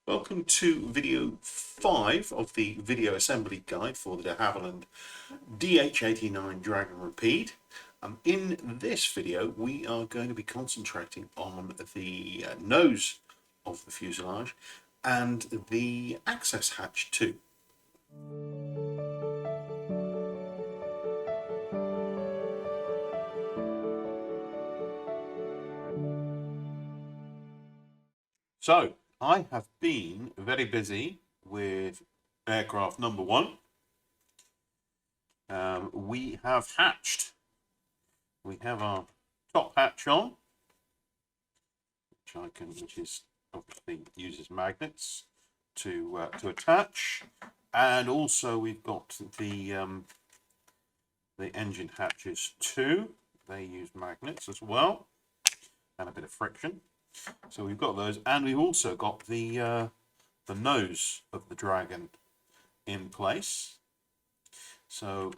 Welcome to video 5 of the video assembly guide for the de Havilland DH.89 Dragon Rapide. In this video we are going to be concentrating on the nose of the fuselage and the access hatch too. So I have been very busy with aircraft number 1. We have hatched. We have our top hatch on, which is obviously uses magnets to attach, and also we've got the engine hatches too. They use magnets as well, and a bit of friction. So we've got those, and we've also got the nose of the Dragon in place. So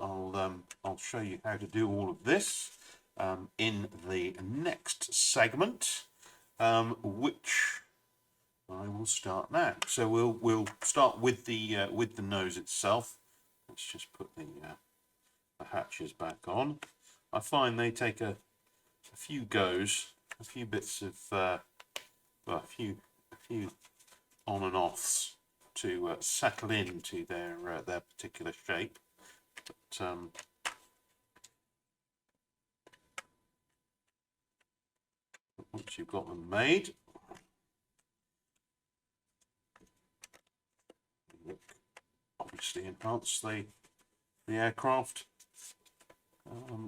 I'll show you how to do all of this in the next segment, which I will start now. So we'll start with the nose itself. Let's just put the hatches back on. I find they take a few goes, a few bits of a few on and offs to settle into their particular shape. But once you've got them made, obviously enhance the aircraft.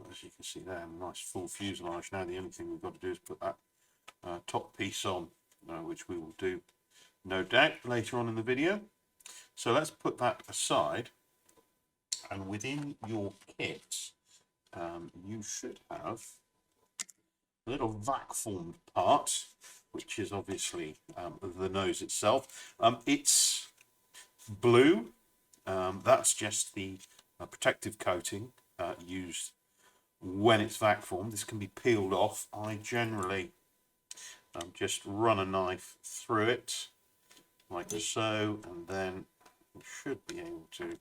As you can see there, a nice full fuselage. Now the only thing we've got to do is put that top piece on, which we will do no doubt later on in the video. So let's put that aside, and within your kit you should have a little vac formed part, which is obviously the nose itself. It's blue. That's just the protective coating used when it's vac formed. This can be peeled off. I generally just run a knife through it like so, and then you should be able to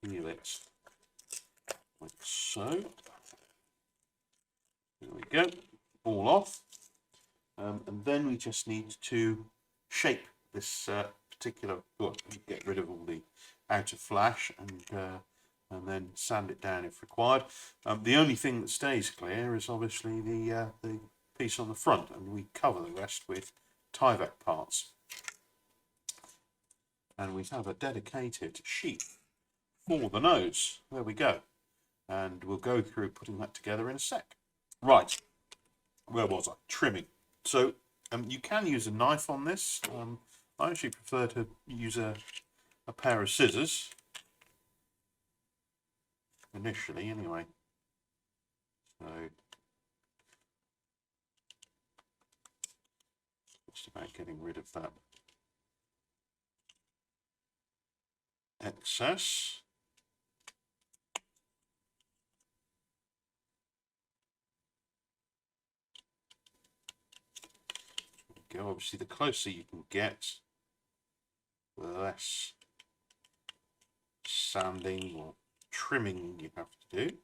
peel it like so. There we go, all off. And then we just need to shape this particular, get rid of all the outer flash, and then sand it down if required. The only thing that stays clear is obviously the piece on the front, and we cover the rest with Tyvek parts. And we have a dedicated sheet for the nose. There we go. And we'll go through putting that together in a sec. Right, where was I? Trimming. So you can use a knife on this. I actually prefer to use a pair of scissors. Initially, anyway. So just about getting rid of that excess. Go. Obviously, the closer you can get, the less sanding or trimming you have to do.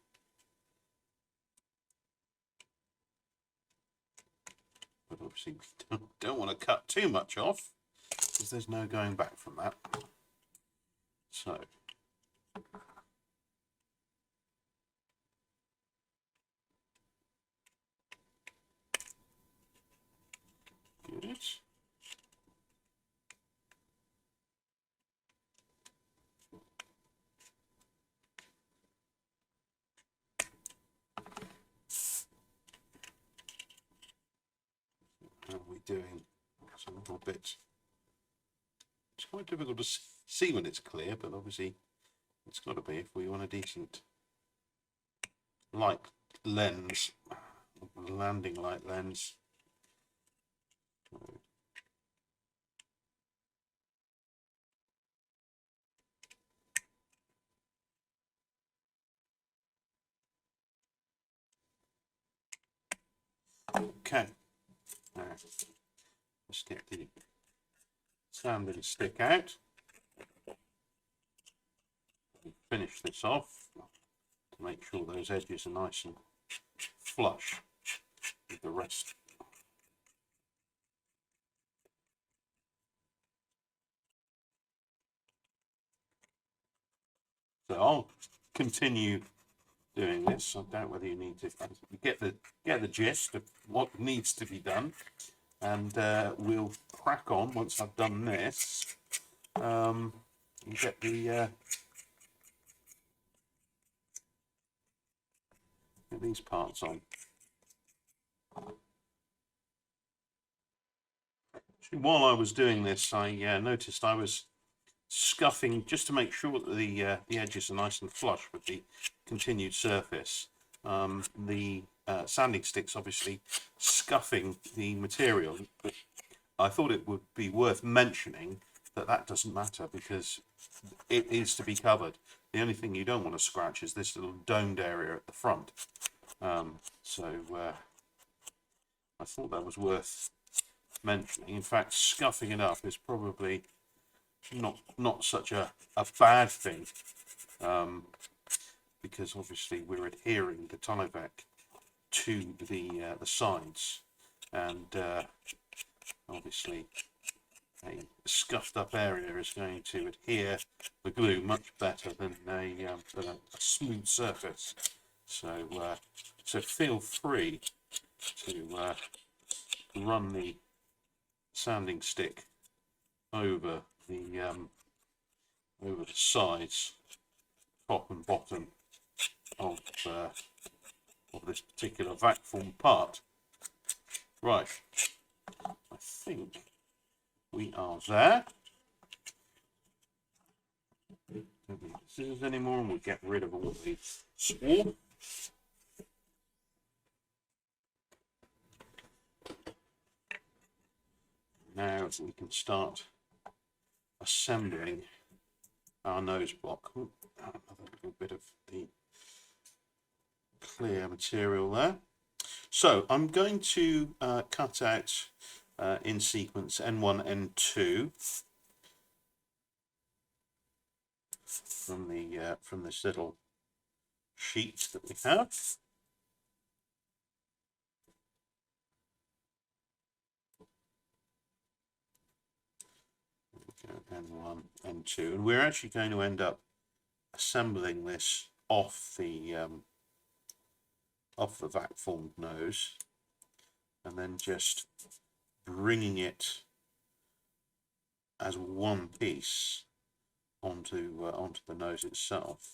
But obviously we don't want to cut too much off, because there's no going back from that. So good. How are we doing? It's a little bit, it's quite difficult to see when it's clear, but obviously it's got to be if we want a decent light lens, landing light lens. Okay, Now, let's get the sanding stick out. Finish this off to make sure those edges are nice and flush with the rest. So I'll continue doing this. I doubt whether you need to get the gist of what needs to be done, and we'll crack on once I've done this. And get the get these parts on. While I was doing this, I noticed I was scuffing just to make sure that the edges are nice and flush with the continued surface. The sanding stick's obviously scuffing the material, but I thought it would be worth mentioning that that doesn't matter because it is to be covered. The only thing you don't want to scratch is this little domed area at the front. So I thought that was worth mentioning. In fact, scuffing it up is probably not such a bad thing, because obviously we're adhering the Tyvek to the sides, and obviously a scuffed up area is going to adhere the glue much better than a smooth surface. So feel free to run the sanding stick over the sides, top and bottom of this particular vac form part. Right, I think we are there. Don't need scissors anymore, and we'll get rid of all the swarf. Now we can start assembling our nose block. Ooh, another little bit of the clear material there. So I'm going to cut out in sequence N1, N2 from this little sheet that we have. N1, N2, and we're actually going to end up assembling this off the vac formed nose, and then just bringing it as one piece onto the nose itself.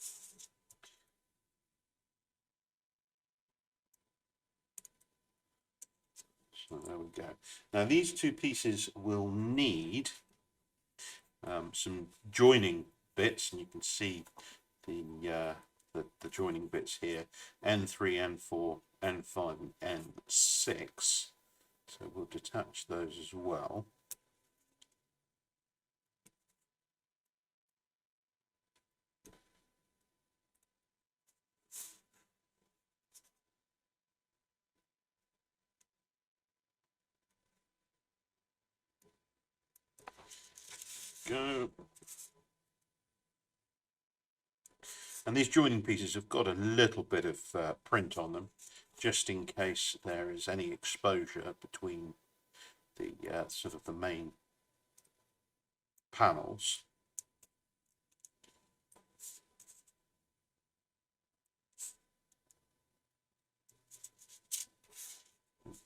So there we go. Now these two pieces will need some joining bits, and you can see the joining bits here: N3, N4, N5, and N6. So we'll detach those as well. Go. And these joining pieces have got a little bit of print on them, just in case there is any exposure between the sort of the main panels.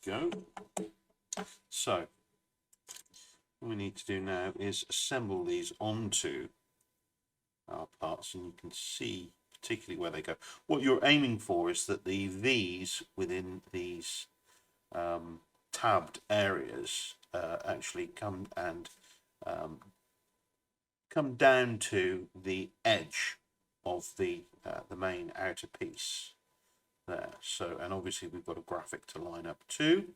There we go. So what we need to do now is assemble these onto our parts, and you can see particularly where they go. What you're aiming for is that the V's within these tabbed areas actually come down to the edge of the main outer piece there. So, and obviously we've got a graphic to line up to,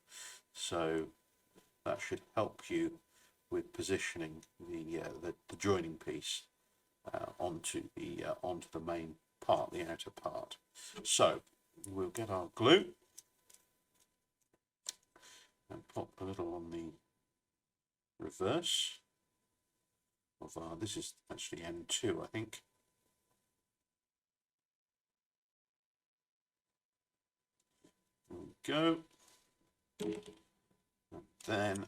so that should help you with positioning the joining piece onto the main part, the outer part. So we'll get our glue and pop a little on the reverse of this is actually N2, I think. There we go. And then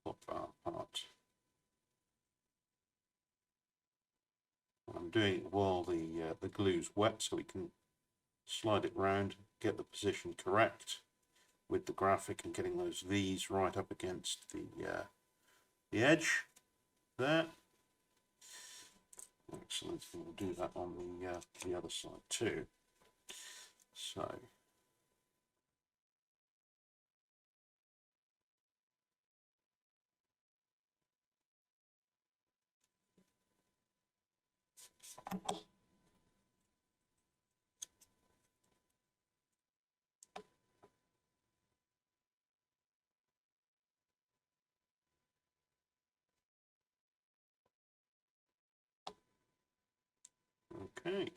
pop our part. I'm doing it while the glue's wet, so we can slide it round, get the position correct with the graphic, and getting those V's right up against the edge there. Excellent. And we'll do that on the other side too. So. Okay.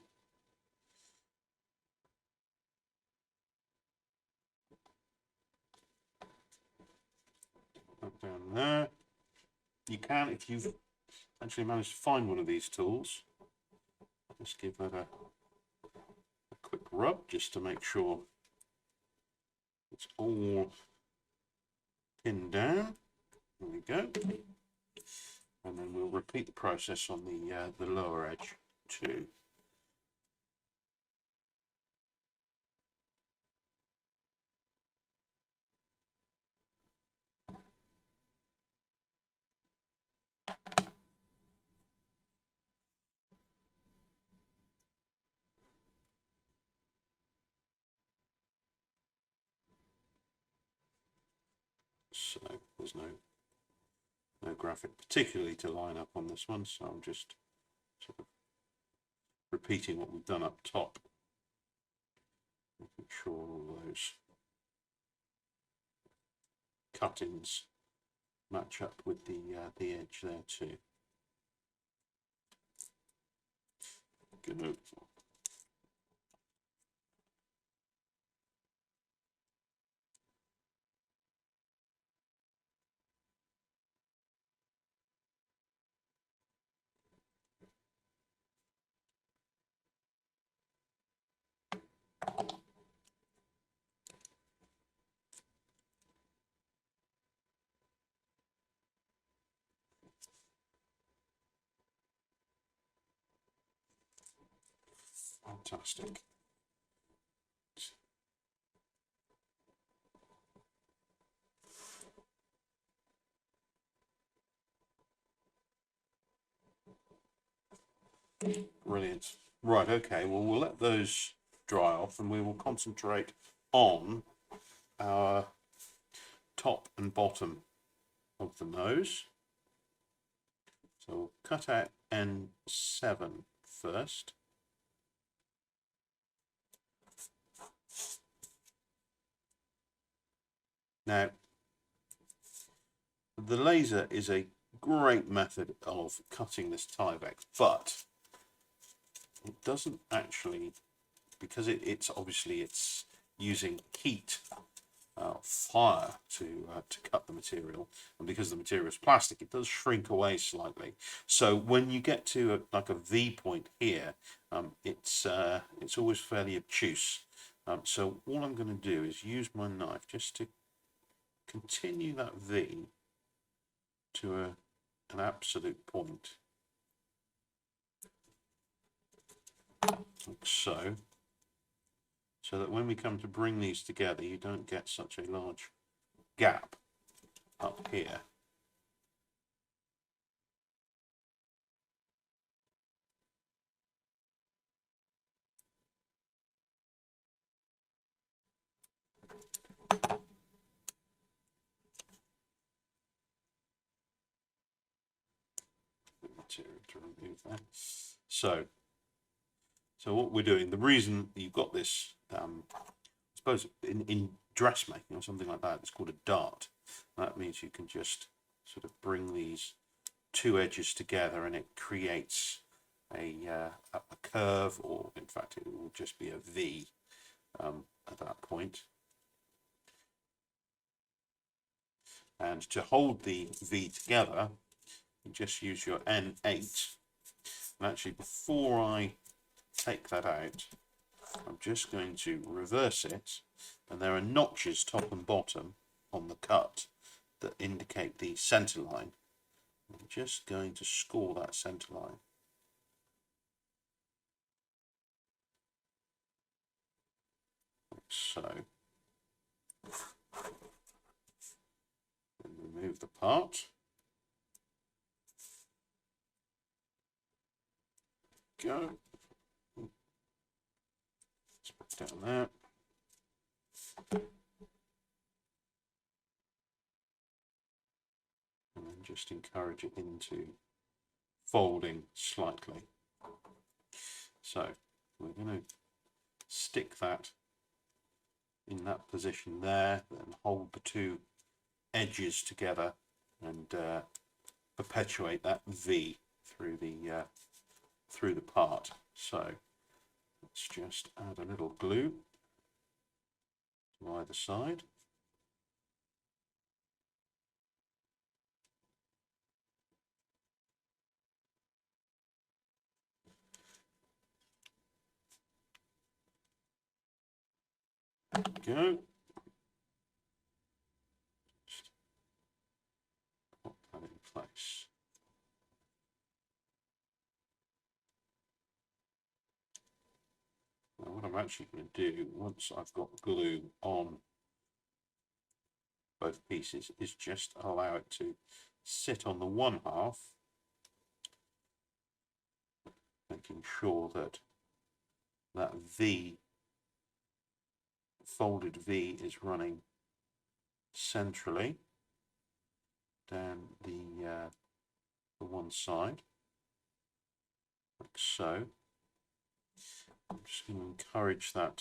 Up down there. You can, if you've actually managed to find one of these tools, just give that a quick rub just to make sure it's all pinned down. There we go. And then we'll repeat the process on the lower edge too. So there's no graphic particularly to line up on this one, so I'm just sort of repeating what we've done up top, making sure all those cut-ins match up with the edge there too. Good. Fantastic. Brilliant. Right, okay, well, we'll let those dry off and we will concentrate on our top and bottom of the nose. So we'll cut out N7 first. Now, the laser is a great method of cutting this Tyvek, but it doesn't actually, because it's obviously it's using heat, fire to cut the material, and because the material is plastic, it does shrink away slightly. So when you get to like a V point here, it's always fairly obtuse. So all I'm going to do is use my knife just to continue that V to an absolute point, like so, so that when we come to bring these together, you don't get such a large gap up here. To remove that. So what we're doing, the reason you've got this, I suppose in dressmaking or something like that, it's called a dart. That means you can just sort of bring these two edges together and it creates a curve, or in fact it will just be a V at that point. And to hold the V together, you just use your N8. And actually, before I take that out, I'm just going to reverse it, and there are notches top and bottom on the cut that indicate the center line. I'm just going to score that center line. Like so. Then remove the part. Go. Let's put it down there. And then just encourage it into folding slightly. So we're going to stick that in that position there, then hold the two edges together and perpetuate that V through the part. So let's just add a little glue to either side. There we go. Just pop that in place. Now what I'm actually going to do, once I've got glue on both pieces, is just allow it to sit on the one half, making sure that that V, folded V, is running centrally down the one side, like so. I'm just going to encourage that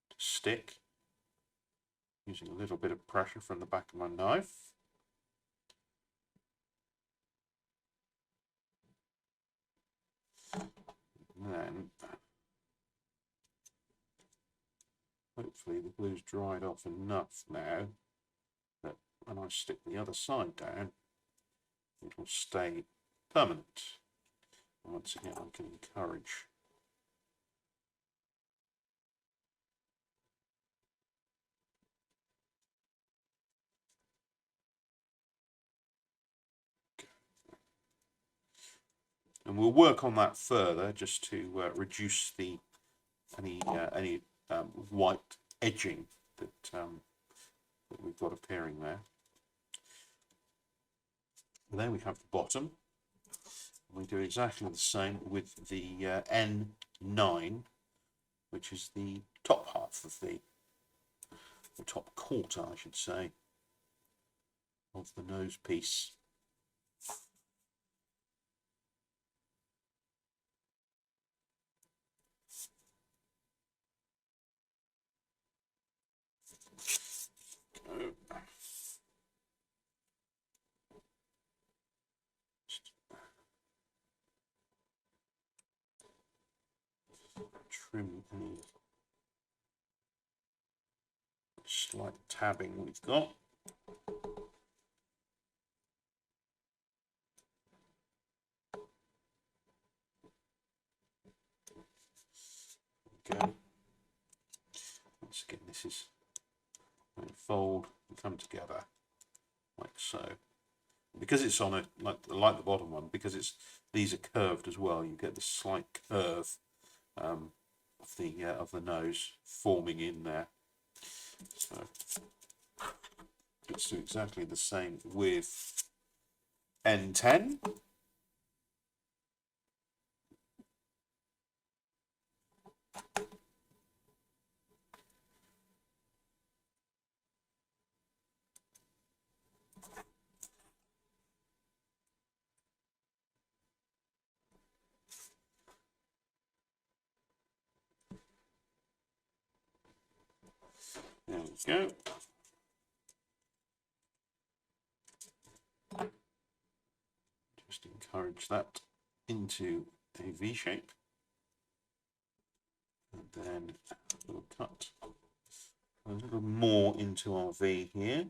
to stick using a little bit of pressure from the back of my knife. And then hopefully the glue's dried off enough now that when I stick the other side down, it will stay permanent. And once again, I can encourage and we'll work on that further just to reduce the any white edging that we've got appearing there. And then we have the bottom. We do exactly the same with the N9, which is the top half of the top quarter, I should say, of the nose piece. Trim any slight tabbing we've got. Go. Once again, this is going to fold and come together like so. Because it's on a like the bottom one, because these are curved as well, you get the slight curve of the nose forming in there. So let's do exactly the same with N10. There we go. Just encourage that into a V shape. And then we'll cut a little more into our V here.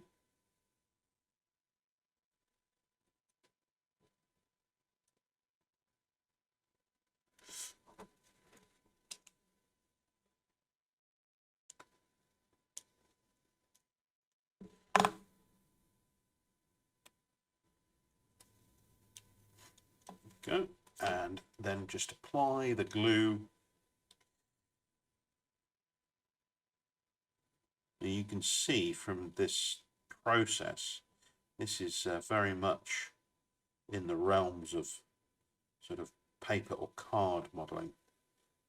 and then just apply the glue. Now you can see from this process, this is very much in the realms of sort of paper or card modelling,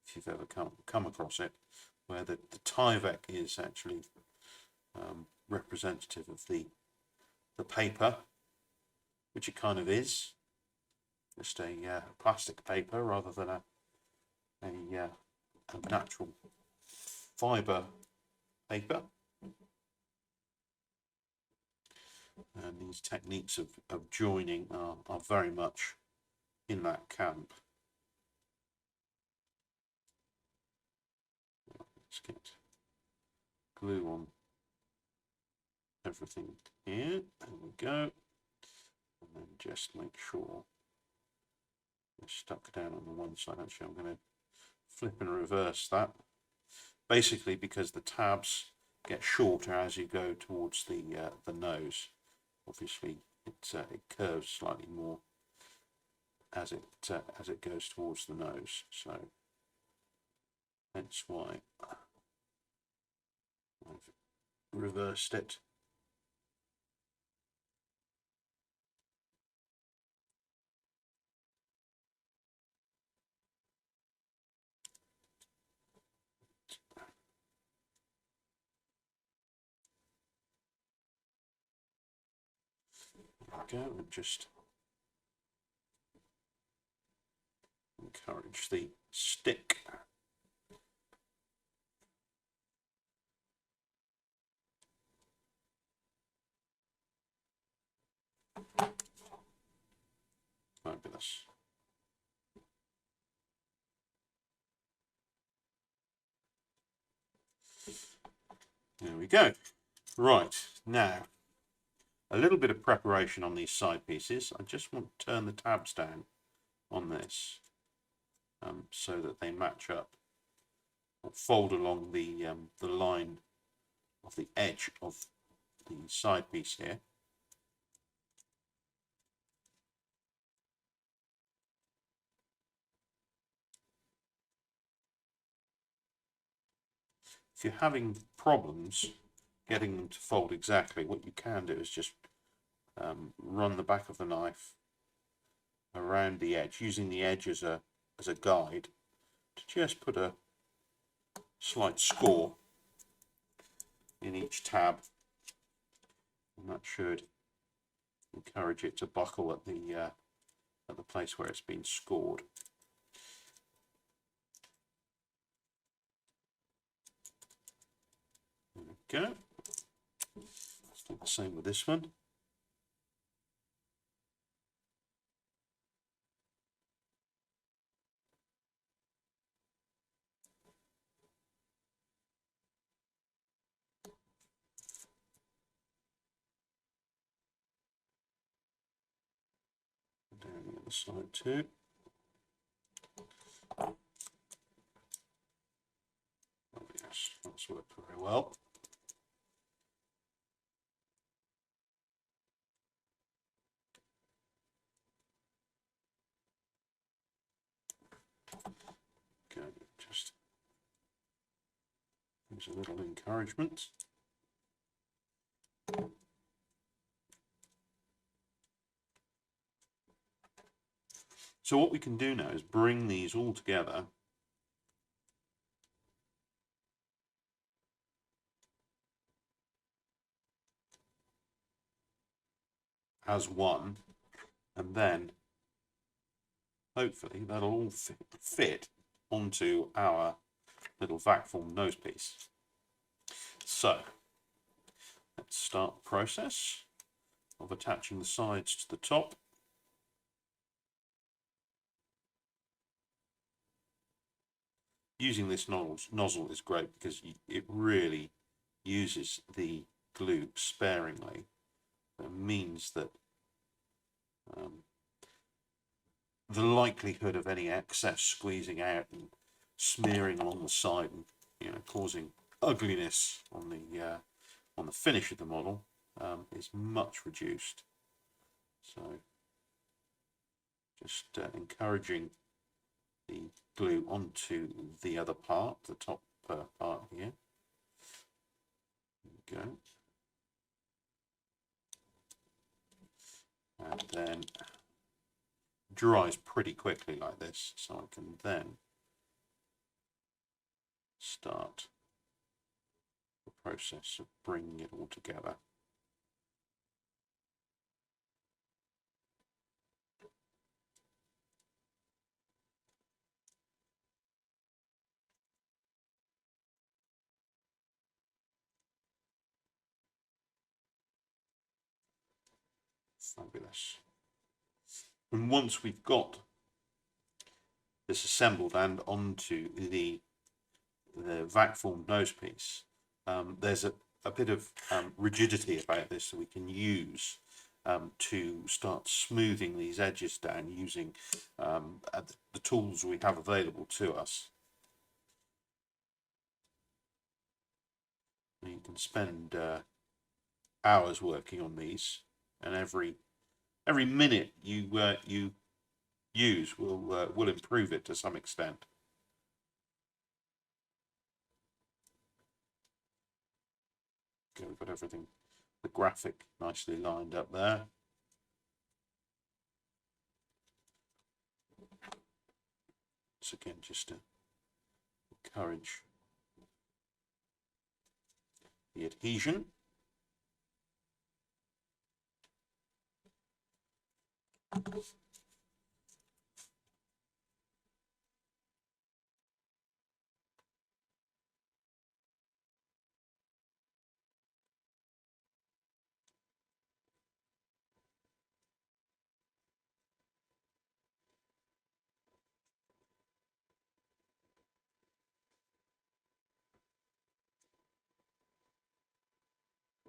if you've ever come across it, where the Tyvek is actually representative of the paper, which it kind of is, just a plastic paper rather than a natural fibre paper. And these techniques of joining are very much in that camp. Let's get glue on everything here. There we go. And then just make sure it's stuck down on the one side. Actually, I'm going to flip and reverse that. Basically, because the tabs get shorter as you go towards the nose. Obviously, it curves slightly more as it goes towards the nose. So that's why I've reversed it. There we go, and just encourage the stick. Fabulous. There we go. Right, now a little bit of preparation on these side pieces. I just want to turn the tabs down on this so that they match up, or fold along the line of the edge of the side piece here. If you're having problems getting them to fold exactly, what you can do is just run the back of the knife around the edge, using the edge as a guide, to just put a slight score in each tab, and that should encourage it to buckle at the place where it's been scored. There we go. Let's do the same with this one. Down the other side too. Oh yes, that's worked very well. Okay, just use a little encouragement. So what we can do now is bring these all together as one, and then hopefully that'll all fit onto our little vac form nose piece. So let's start the process of attaching the sides to the top. Using this nozzle is great because it really uses the glue sparingly. It means that the likelihood of any excess squeezing out and smearing along the side and causing ugliness on the finish of the model is much reduced. So Just encouraging the glue onto the other part, the top part here. There we go. And then dries pretty quickly like this, so I can then start the process of bringing it all together. Fabulous. And once we've got this assembled and onto the vac formed nose piece, there's a bit of rigidity about this that we can use to start smoothing these edges down using the tools we have available to us. You can spend hours working on these, and every minute you use will improve it to some extent. Okay, we've got everything, the graphic nicely lined up there. So again, just to encourage the adhesion.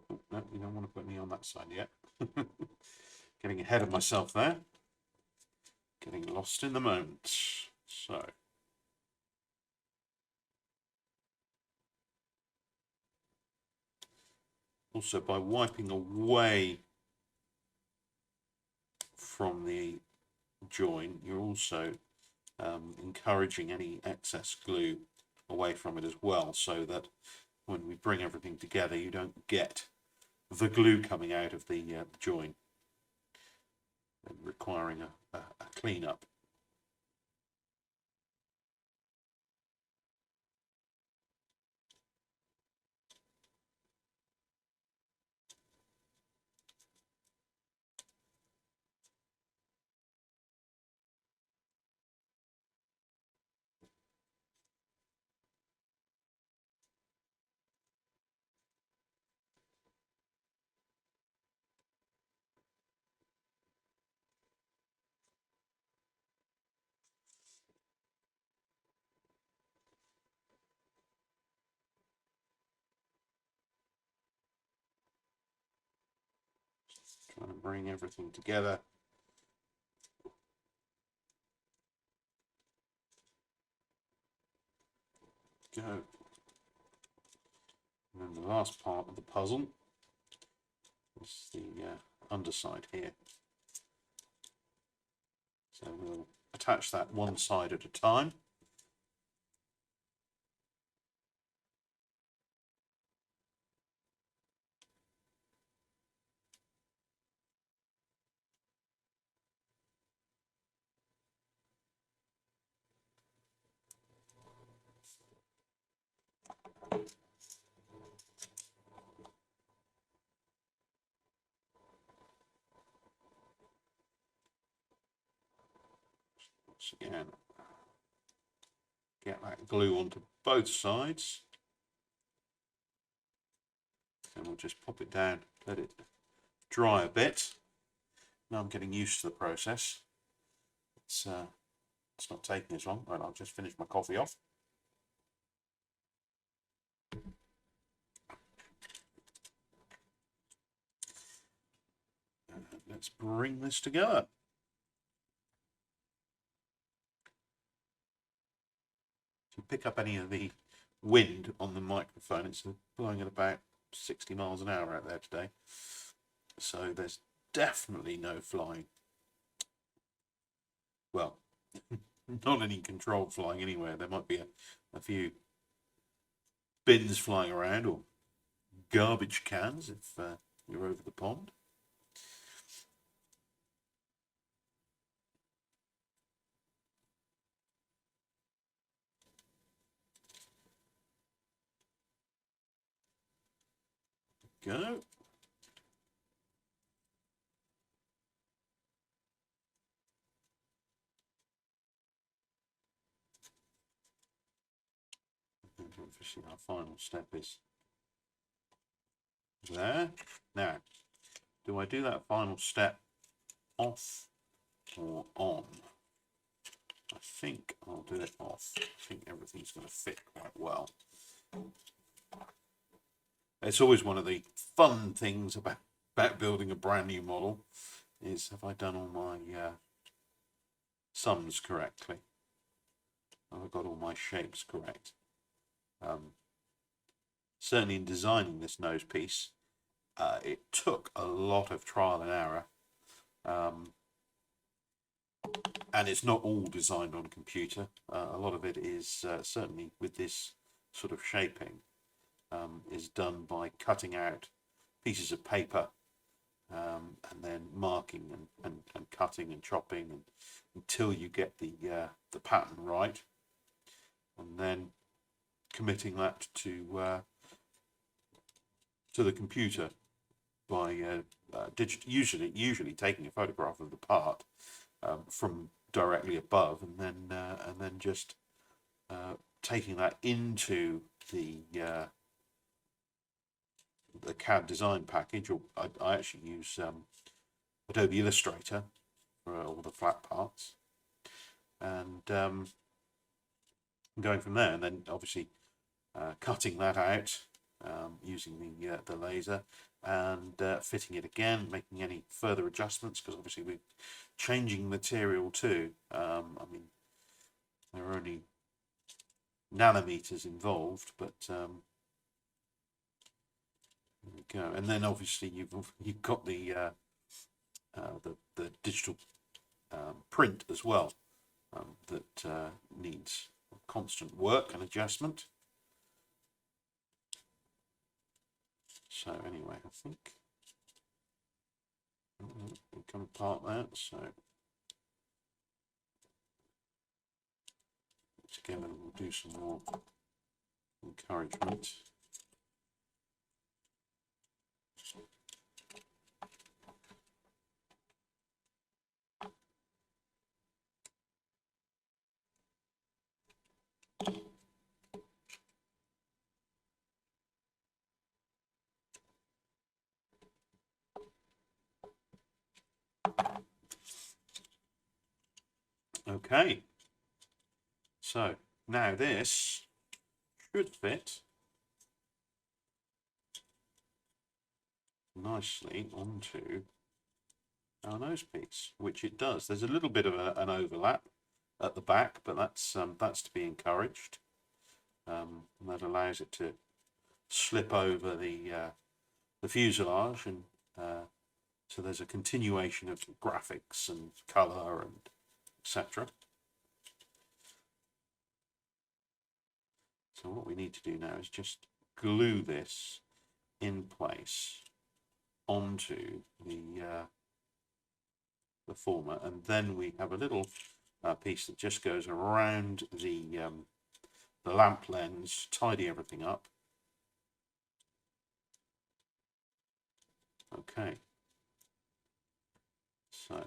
Oh, no, you don't want to put me on that side yet. Getting ahead of myself there. Getting lost in the moment. So. Also, by wiping away from the join, you're also encouraging any excess glue away from it as well, so that when we bring everything together, you don't get the glue coming out of the join and requiring a clean up. Trying to bring everything together. Go. And then the last part of the puzzle is the underside here. So we'll attach that one side at a time. Once again, get that glue onto both sides. And we'll just pop it down, let it dry a bit. Now I'm getting used to the process. It's not taking as long. Right, I'll just finish my coffee off. Let's bring this together. If you pick up any of the wind on the microphone, it's blowing at about 60 miles an hour out there today. So there's definitely no flying. well, not any control flying anywhere. There might be a few bins flying around or garbage cans if you're over the pond. Go. Obviously, our final step is there. Now, do I do that final step off or on? I think I'll do it off. I think everything's going to fit quite well. It's always one of the fun things about building a brand new model is, have I done all my sums correctly? Have I got all my shapes correct? Certainly in designing this nose piece, it took a lot of trial and error. And it's not all designed on a computer. A lot of it is certainly with this sort of shaping is done by cutting out pieces of paper and then marking and cutting and chopping until you get the pattern right, and then committing that to the computer by usually taking a photograph of the part from directly above, and then just taking that into the CAD design package, or I actually use Adobe Illustrator for all the flat parts, and going from there, and then obviously cutting that out using the laser and fitting it again, making any further adjustments, because obviously we're changing material too. I mean, there are only nanometers involved, but there we go. And then obviously you've got the digital print as well that needs constant work and adjustment. So anyway, I think we'll come apart that. So together we'll do some more encouragement. Okay, so now this should fit nicely onto our nose piece, which it does. There's a little bit of an overlap at the back, but that's to be encouraged. And that allows it to slip over the fuselage, and so there's a continuation of graphics and color and etc. So what we need to do now is just glue this in place onto the former, and then we have a little piece that just goes around the lamp lens, tidy everything up. Okay, so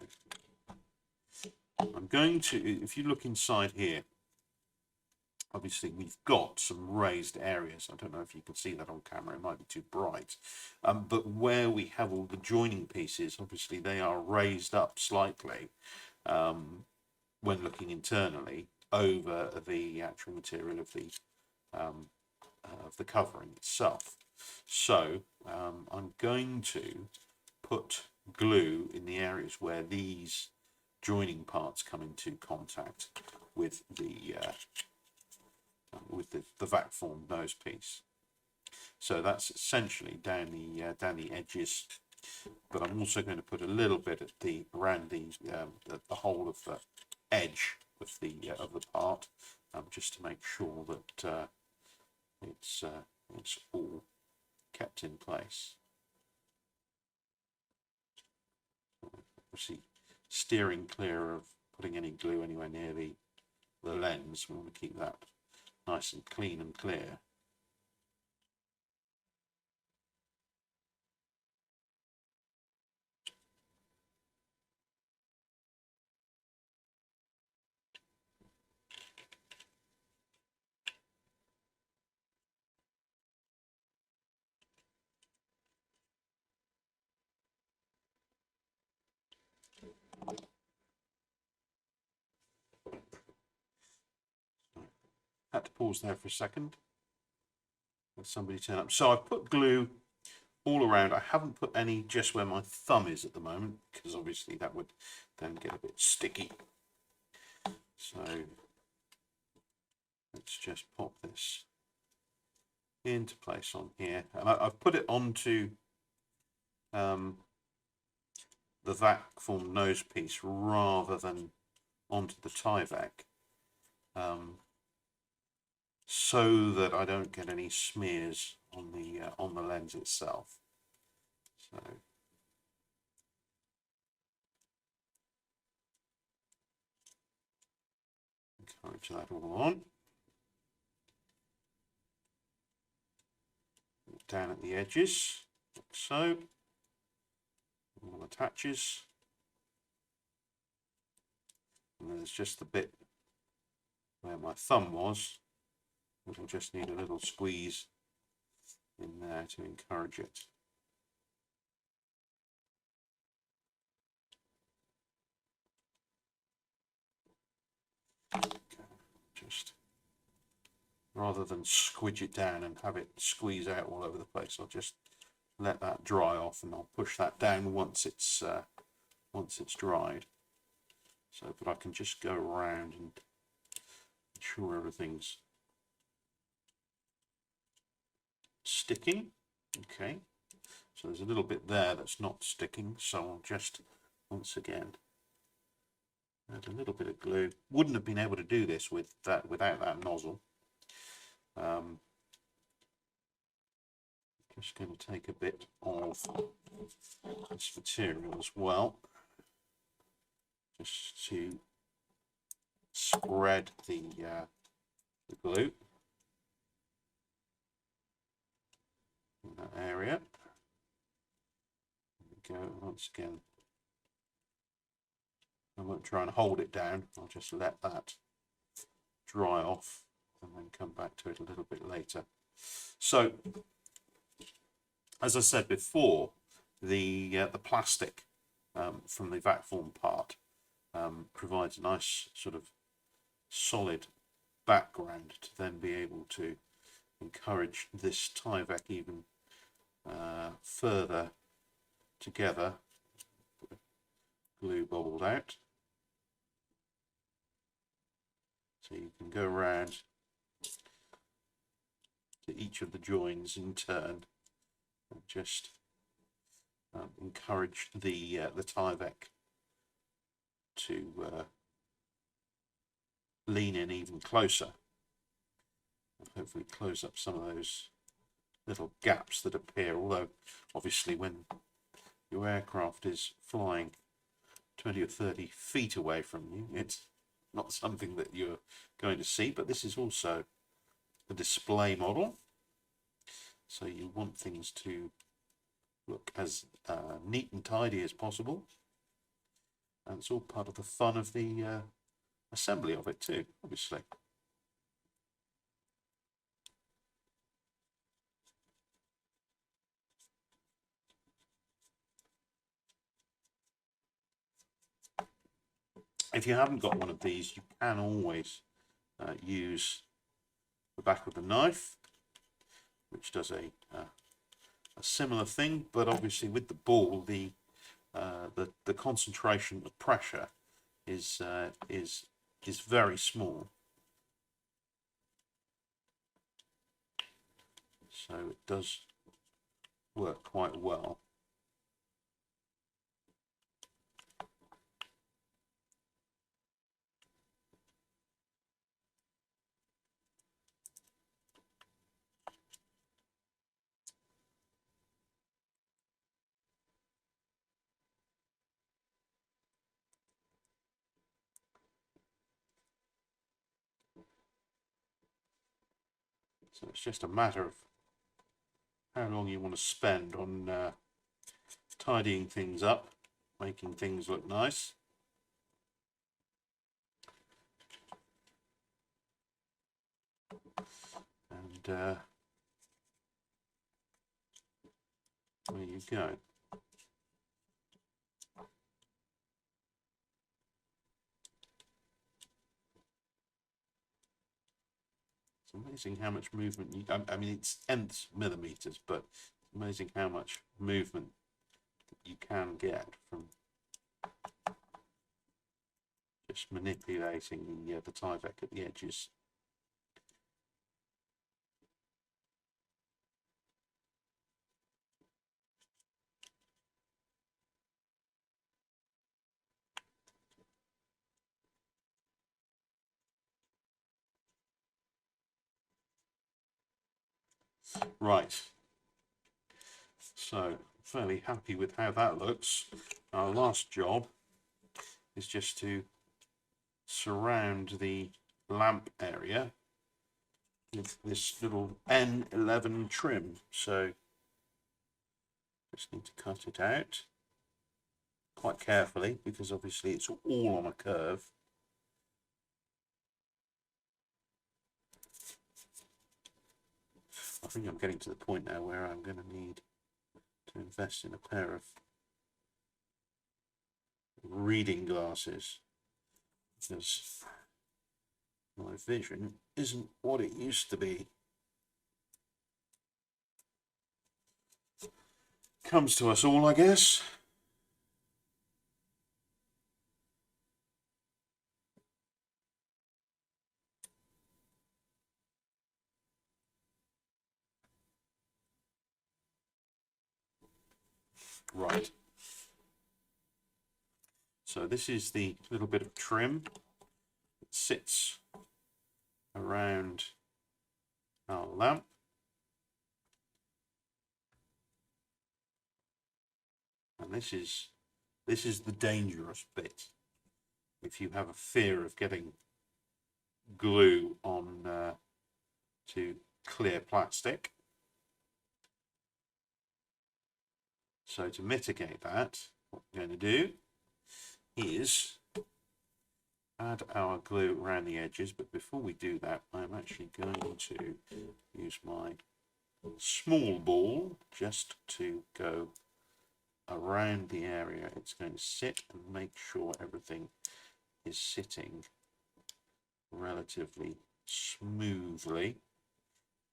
I'm going to, if you look inside here, obviously we've got some raised areas. I don't know if you can see that on camera, it might be too bright, but where we have all the joining pieces, obviously they are raised up slightly when looking internally over the actual material of the covering itself. So I'm going to put glue in the areas where these joining parts come into contact with the vac formed nose piece. So that's essentially down the edges, but I'm also going to put a little bit at around the whole of edge of the part, just to make sure that it's all kept in place. Obviously, steering clear of putting any glue anywhere near the lens. We want to keep that nice and clean and clear. Had to pause there for a second. Let somebody turn up. So I've put glue all around. I haven't put any just where my thumb is at the moment, because obviously that would then get a bit sticky. So let's just pop this into place on here, and I've put it onto the vac form nose piece rather than onto the Tyvek, so that I don't get any smears on the lens itself. So encourage that all on. Down at the edges, like so. All attaches. And there's just the bit where my thumb was. It'll just need a little squeeze in there to encourage it. Just rather than squidge it down and have it squeeze out all over the place, I'll just let that dry off, and I'll push that down once it's dried. So, but I can just go around and ensure everything's sticking. Okay, so there's a little bit there that's not sticking, so I'll just once again add a little bit of glue. Wouldn't have been able to do this without that nozzle. Just going to take a bit of this material as well, just to spread the glue in that area. There we go. Once again, I won't try and hold it down. I'll just let that dry off and then come back to it a little bit later. So, as I said before, the plastic from the vac form part provides a nice sort of solid background to then be able to encourage this Tyvek even further together. Glue bubbled out, so you can go around to each of the joins in turn and just encourage the Tyvek to lean in even closer, and hopefully close up some of those little gaps that appear. Although obviously when your aircraft is flying 20 or 30 feet away from you, it's not something that you're going to see. But this is also a display model, so you want things to look as neat and tidy as possible, and it's all part of the fun of the assembly of it too, obviously. If you haven't got one of these, you can always use the back of the knife, which does a similar thing, but obviously with the ball, the concentration of pressure is very small, so it does work quite well. So it's just a matter of how long you want to spend on tidying things up, making things look nice. And there you go. It's amazing how much movement you, I mean, it's nths millimeters, but it's amazing how much movement you can get from just manipulating the Tyvek at the edges. Right, so fairly happy with how that looks. Our last job is just to surround the lamp area with this little N11 trim. So just need to cut it out quite carefully because obviously it's all on a curve. I think I'm getting to the point now where I'm going to need to invest in a pair of reading glasses because my vision isn't what it used to be. Comes to us all, I guess. Right. So this is the little bit of trim that sits around our lamp. And this is the dangerous bit. If you have a fear of getting glue on to clear plastic. So to mitigate that, what we're going to do is add our glue around the edges, but before we do that, I'm actually going to use my small ball just to go around the area it's going to sit and make sure everything is sitting relatively smoothly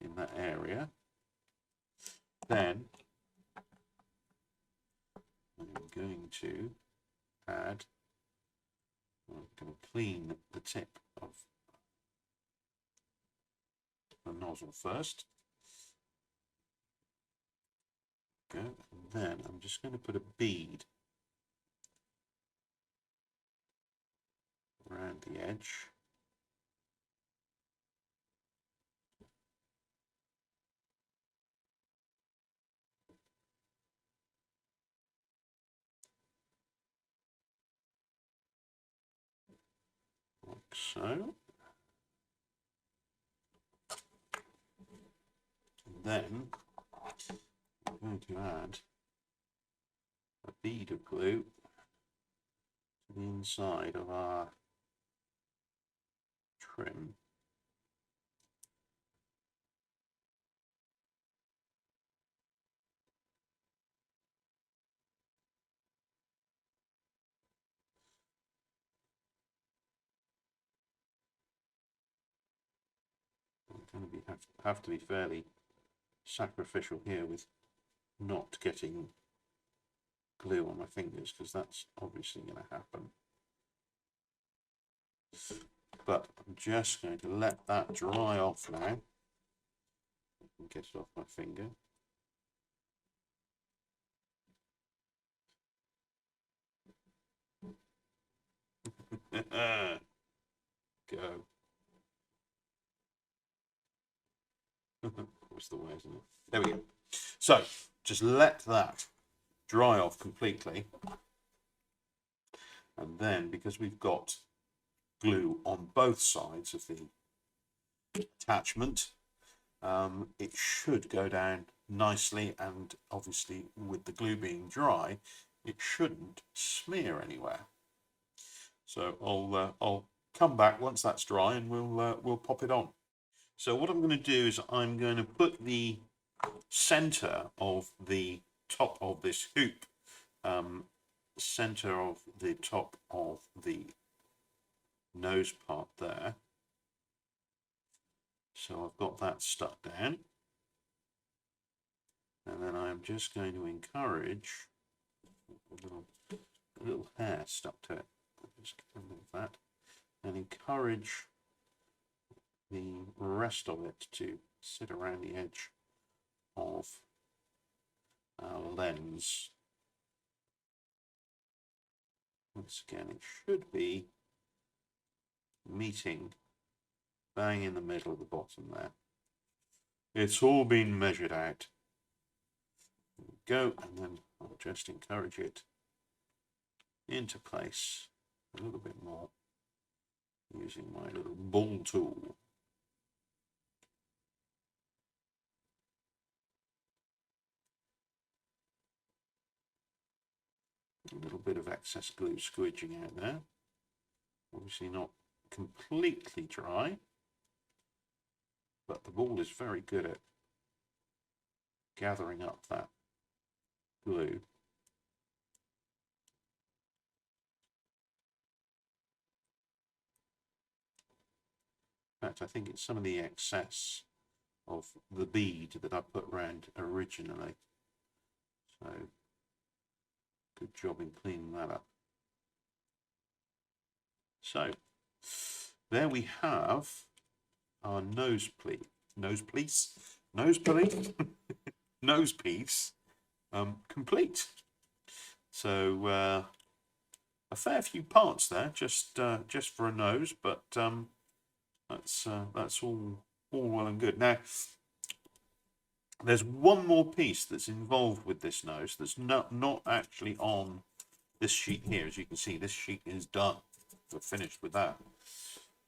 in that area. Then I'm going to add, I'm going to clean the tip of the nozzle first. Go, and then I'm just going to put a bead around the edge. Like so. And then I'm going to add a bead of glue to the inside of our trim. I'm going to have to be fairly sacrificial here with not getting glue on my fingers because that's obviously going to happen. But I'm just going to let that dry off now. I can get it off my finger. Go. What's the way, isn't it? There we go. So just let that dry off completely. And then because we've got glue on both sides of the attachment, it should go down nicely, and obviously with the glue being dry, it shouldn't smear anywhere. So I'll come back once that's dry and we'll pop it on. So what I'm going to do is I'm going to put the center of the top of this hoop, center of the top of the nose part there. So I've got that stuck down. And then I'm just going to encourage a little hair stuck to it. Just remove that and encourage the rest of it to sit around the edge of our lens. Once again, it should be meeting bang in the middle of the bottom there. It's all been measured out. There we go, and then I'll just encourage it into place a little bit more using my little ball tool. A little bit of excess glue squidging out there. Obviously not completely dry, but the ball is very good at gathering up that glue. In fact, I think it's some of the excess of the bead that I put around originally. So, good job in cleaning that up. So, there we have our nose piece complete. So a fair few parts there, just for a nose, but that's all well and good. Now, there's one more piece that's involved with this nose that's not actually on this sheet here. As you can see, this sheet is done. We're finished with that.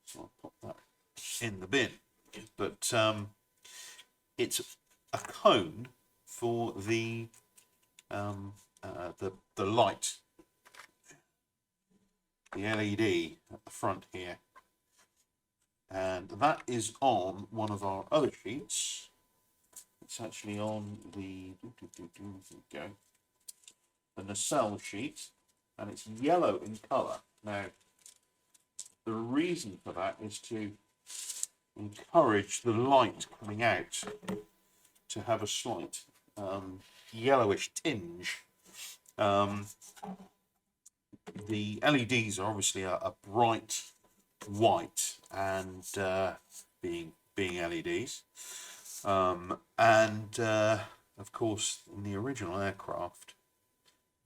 So I'll pop that in the bin. But it's a cone for the light, the LED at the front here, and that is on one of our other sheets. It's actually on the nacelle sheet, and it's yellow in colour. Now, the reason for that is to encourage the light coming out to have a slight yellowish tinge. The LEDs are obviously a bright white, and being LEDs, and of course in the original aircraft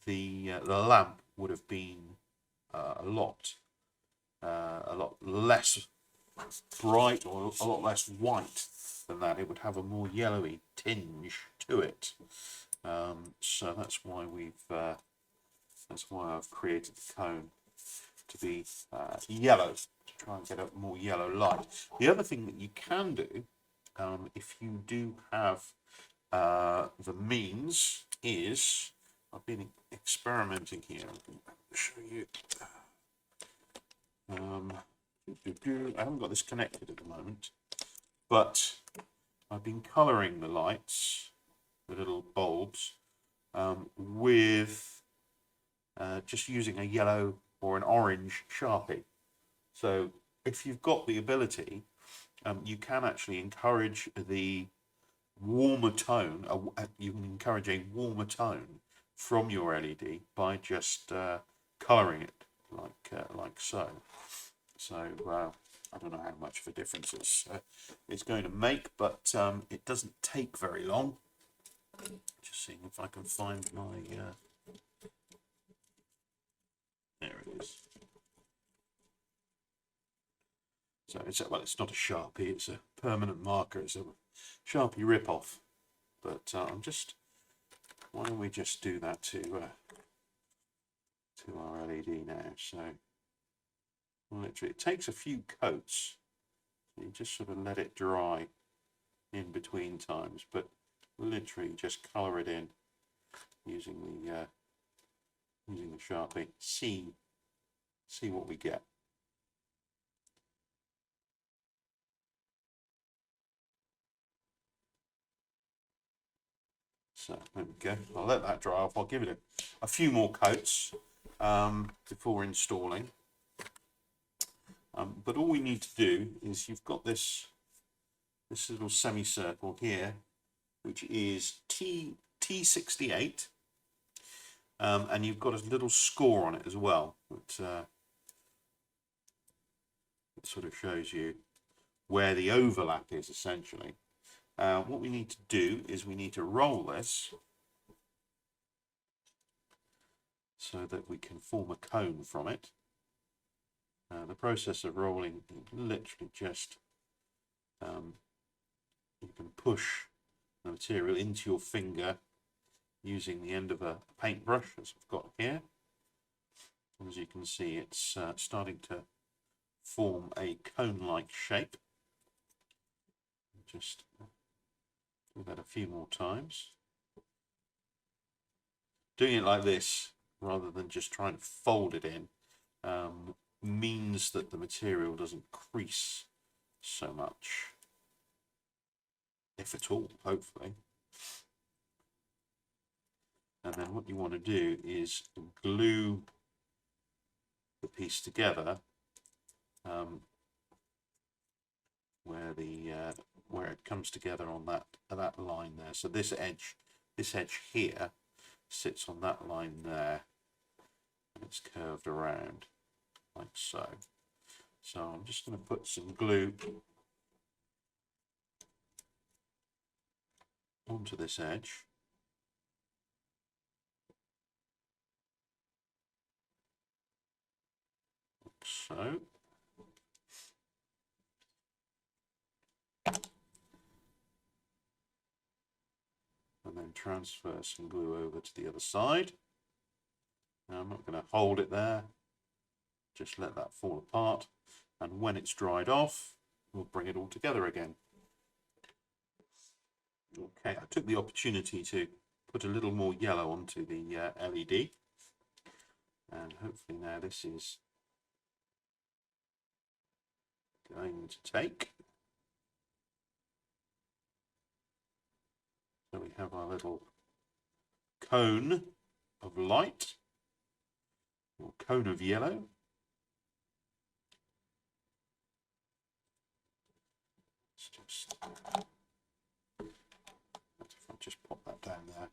the lamp would have been a lot less bright, or a lot less white than that. It would have a more yellowy tinge to it. So that's why I've created the cone to be yellow, to try and get a more yellow light. The other thing that you can do, if you do have the means, is, I've been experimenting here. I can show you. I haven't got this connected at the moment, but I've been colouring the lights, the little bulbs, with just using a yellow or an orange Sharpie. So if you've got the ability, you can actually encourage the warmer tone. You can encourage a warmer tone from your LED by just colouring it like so. So I don't know how much of a difference it's going to make, but it doesn't take very long. Just seeing if I can find my there it is. So it's not a Sharpie, it's a permanent marker. It's a Sharpie rip-off. But why don't we just do that to our LED now? So literally, it takes a few coats. You just sort of let it dry in between times, but literally just colour it in using the Sharpie. See what we get. So there we go. I'll let that dry off. I'll give it a few more coats before installing. But all we need to do is, you've got this little semicircle here, which is T68, and you've got a little score on it as well. It sort of shows you where the overlap is, essentially. What we need to do is we need to roll this so that we can form a cone from it. The process of rolling, literally just you can push the material into your finger using the end of a paintbrush, as I've got here. And as you can see, it's starting to form a cone-like shape. Just do that a few more times. Doing it like this, rather than just trying to fold it in, means that the material doesn't crease so much, if at all, hopefully. And then what you want to do is glue the piece together where it comes together on that line there. So this edge here sits on that line there, and it's curved around like so. So I'm just going to put some glue onto this edge. Like so. And then transfer some glue over to the other side. Now I'm not going to hold it there, just let that fall apart, and when it's dried off we'll bring it all together again. Okay, I took the opportunity to put a little more yellow onto the LED, and hopefully now this is going to take. So we have our little cone of light, or cone of yellow. If I just pop that down there,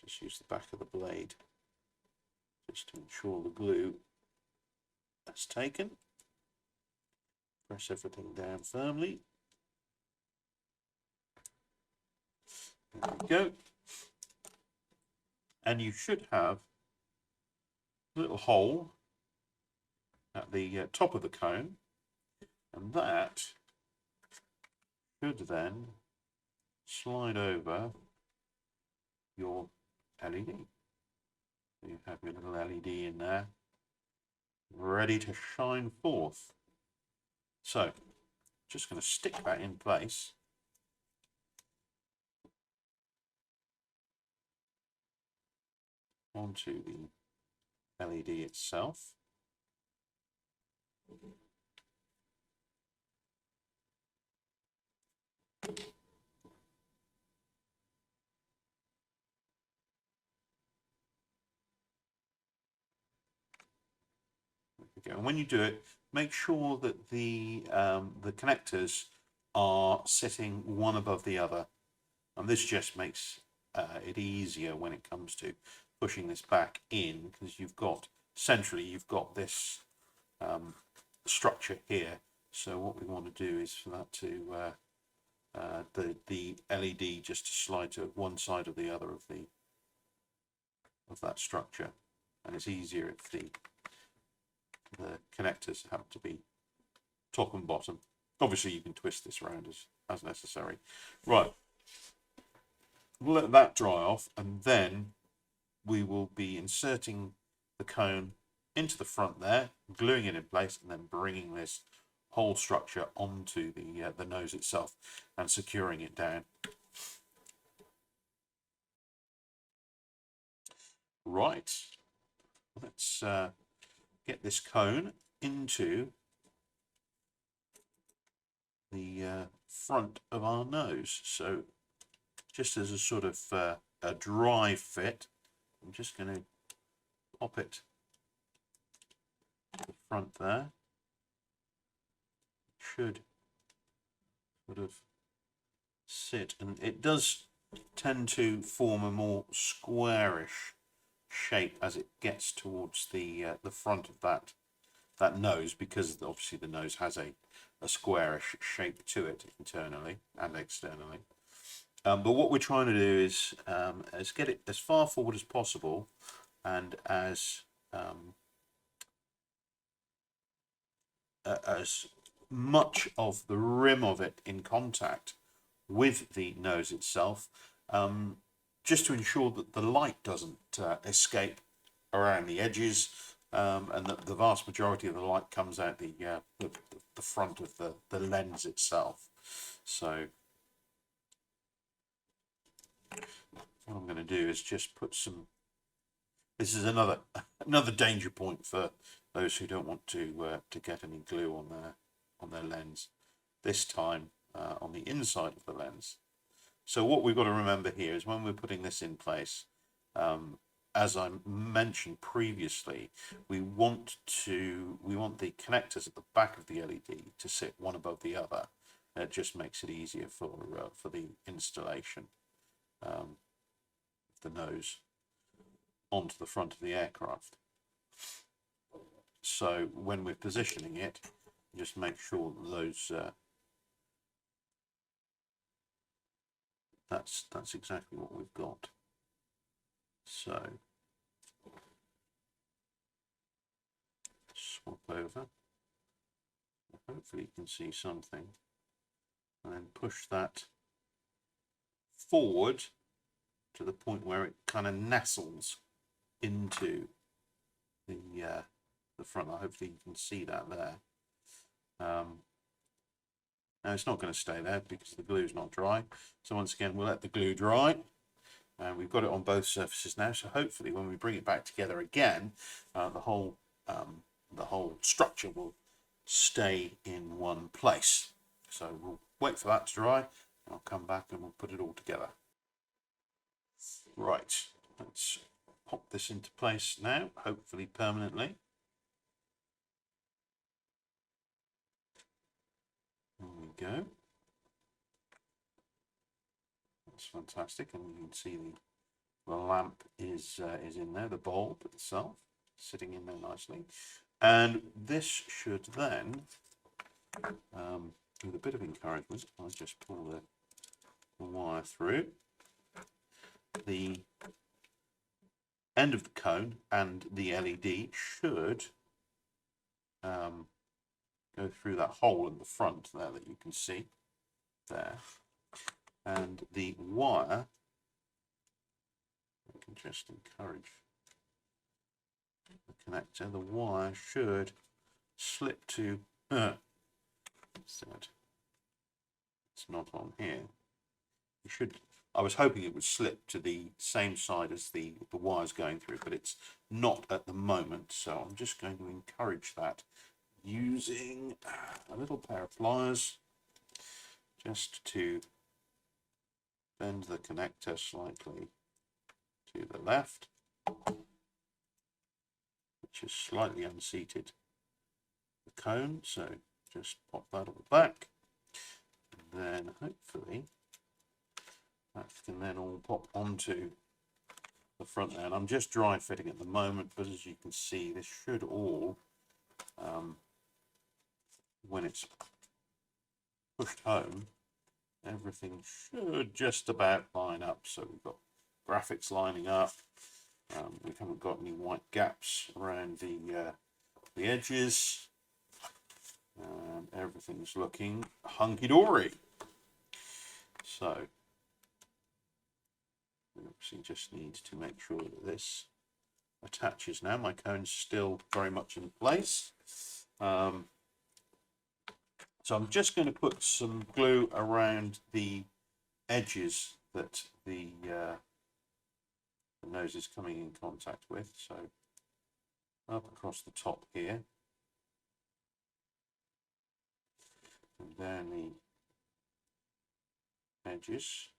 just use the back of the blade just to ensure the glue has taken. Press everything down firmly. There we go. And you should have a little hole at the top of the cone, and that should then slide over your LED. So you have your little LED in there, ready to shine forth. So, just going to stick that in place. Onto the LED itself. And when you do it, make sure that the connectors are sitting one above the other, and this just makes it easier when it comes to pushing this back in, because you've got centrally you've got this structure here. So what we want to do is for that to the LED just to slide to one side or the other of that structure, and it's easier if the connectors have to be top and bottom. Obviously you can twist this around as necessary. Right, we'll let that dry off, and then we will be inserting the cone into the front there, gluing it in place, and then bringing this whole structure onto the nose itself and securing it down. Right, let's get this cone into the front of our nose. So just as a sort of a dry fit, I'm just going to pop it to the front there. Should sort of sit, and it does tend to form a more squarish shape as it gets towards the front of that nose, because obviously the nose has a squarish shape to it internally and externally. But what we're trying to do is get it as far forward as possible and as much of the rim of it in contact with the nose itself, just to ensure that the light doesn't escape around the edges, and that the vast majority of the light comes out the front of the lens itself. So what I'm going to do is just put some. This is another danger point for those who don't want to get any glue on their lens. This time on the inside of the lens. So what we've got to remember here is when we're putting this in place, as I mentioned previously, we want the connectors at the back of the LED to sit one above the other. It just makes it easier for the installation of the nose onto the front of the aircraft. So when we're positioning it, just make sure that those that's exactly what we've got. So swap over. Hopefully you can see something, and then push that forward to the point where it kind of nestles into the front. Hopefully you can see that there. Now it's not going to stay there because the glue is not dry. So once again, we'll let the glue dry. And we've got it on both surfaces now. So hopefully when we bring it back together again, the whole structure will stay in one place. So we'll wait for that to dry, and I'll come back and we'll put it all together. Right, let's pop this into place now, hopefully permanently. There we go. That's fantastic, and you can see the lamp is in there, the bulb itself sitting in there nicely. And this should then, with a bit of encouragement, I'll just pull the wire through. The end of the cone and the LED should go through that hole in the front there that you can see there. And the wire, I can just encourage the connector, the wire should slip to, it's not on here. You should, I was hoping it would slip to the same side as the wires going through, but it's not at the moment. So I'm just going to encourage that using a little pair of pliers just to bend the connector slightly to the left, which is slightly unseated the cone. So just pop that on the back, and then hopefully that can then all pop onto the front there. And I'm just dry fitting at the moment, but as you can see, this should all, when it's pushed home, everything should just about line up. So we've got graphics lining up. We haven't got any white gaps around the edges. Everything's looking hunky-dory. So we obviously just need to make sure that this attaches now. My cone's still very much in place. So I'm just going to put some glue around the edges that the nose is coming in contact with. So up across the top here, and down the edges.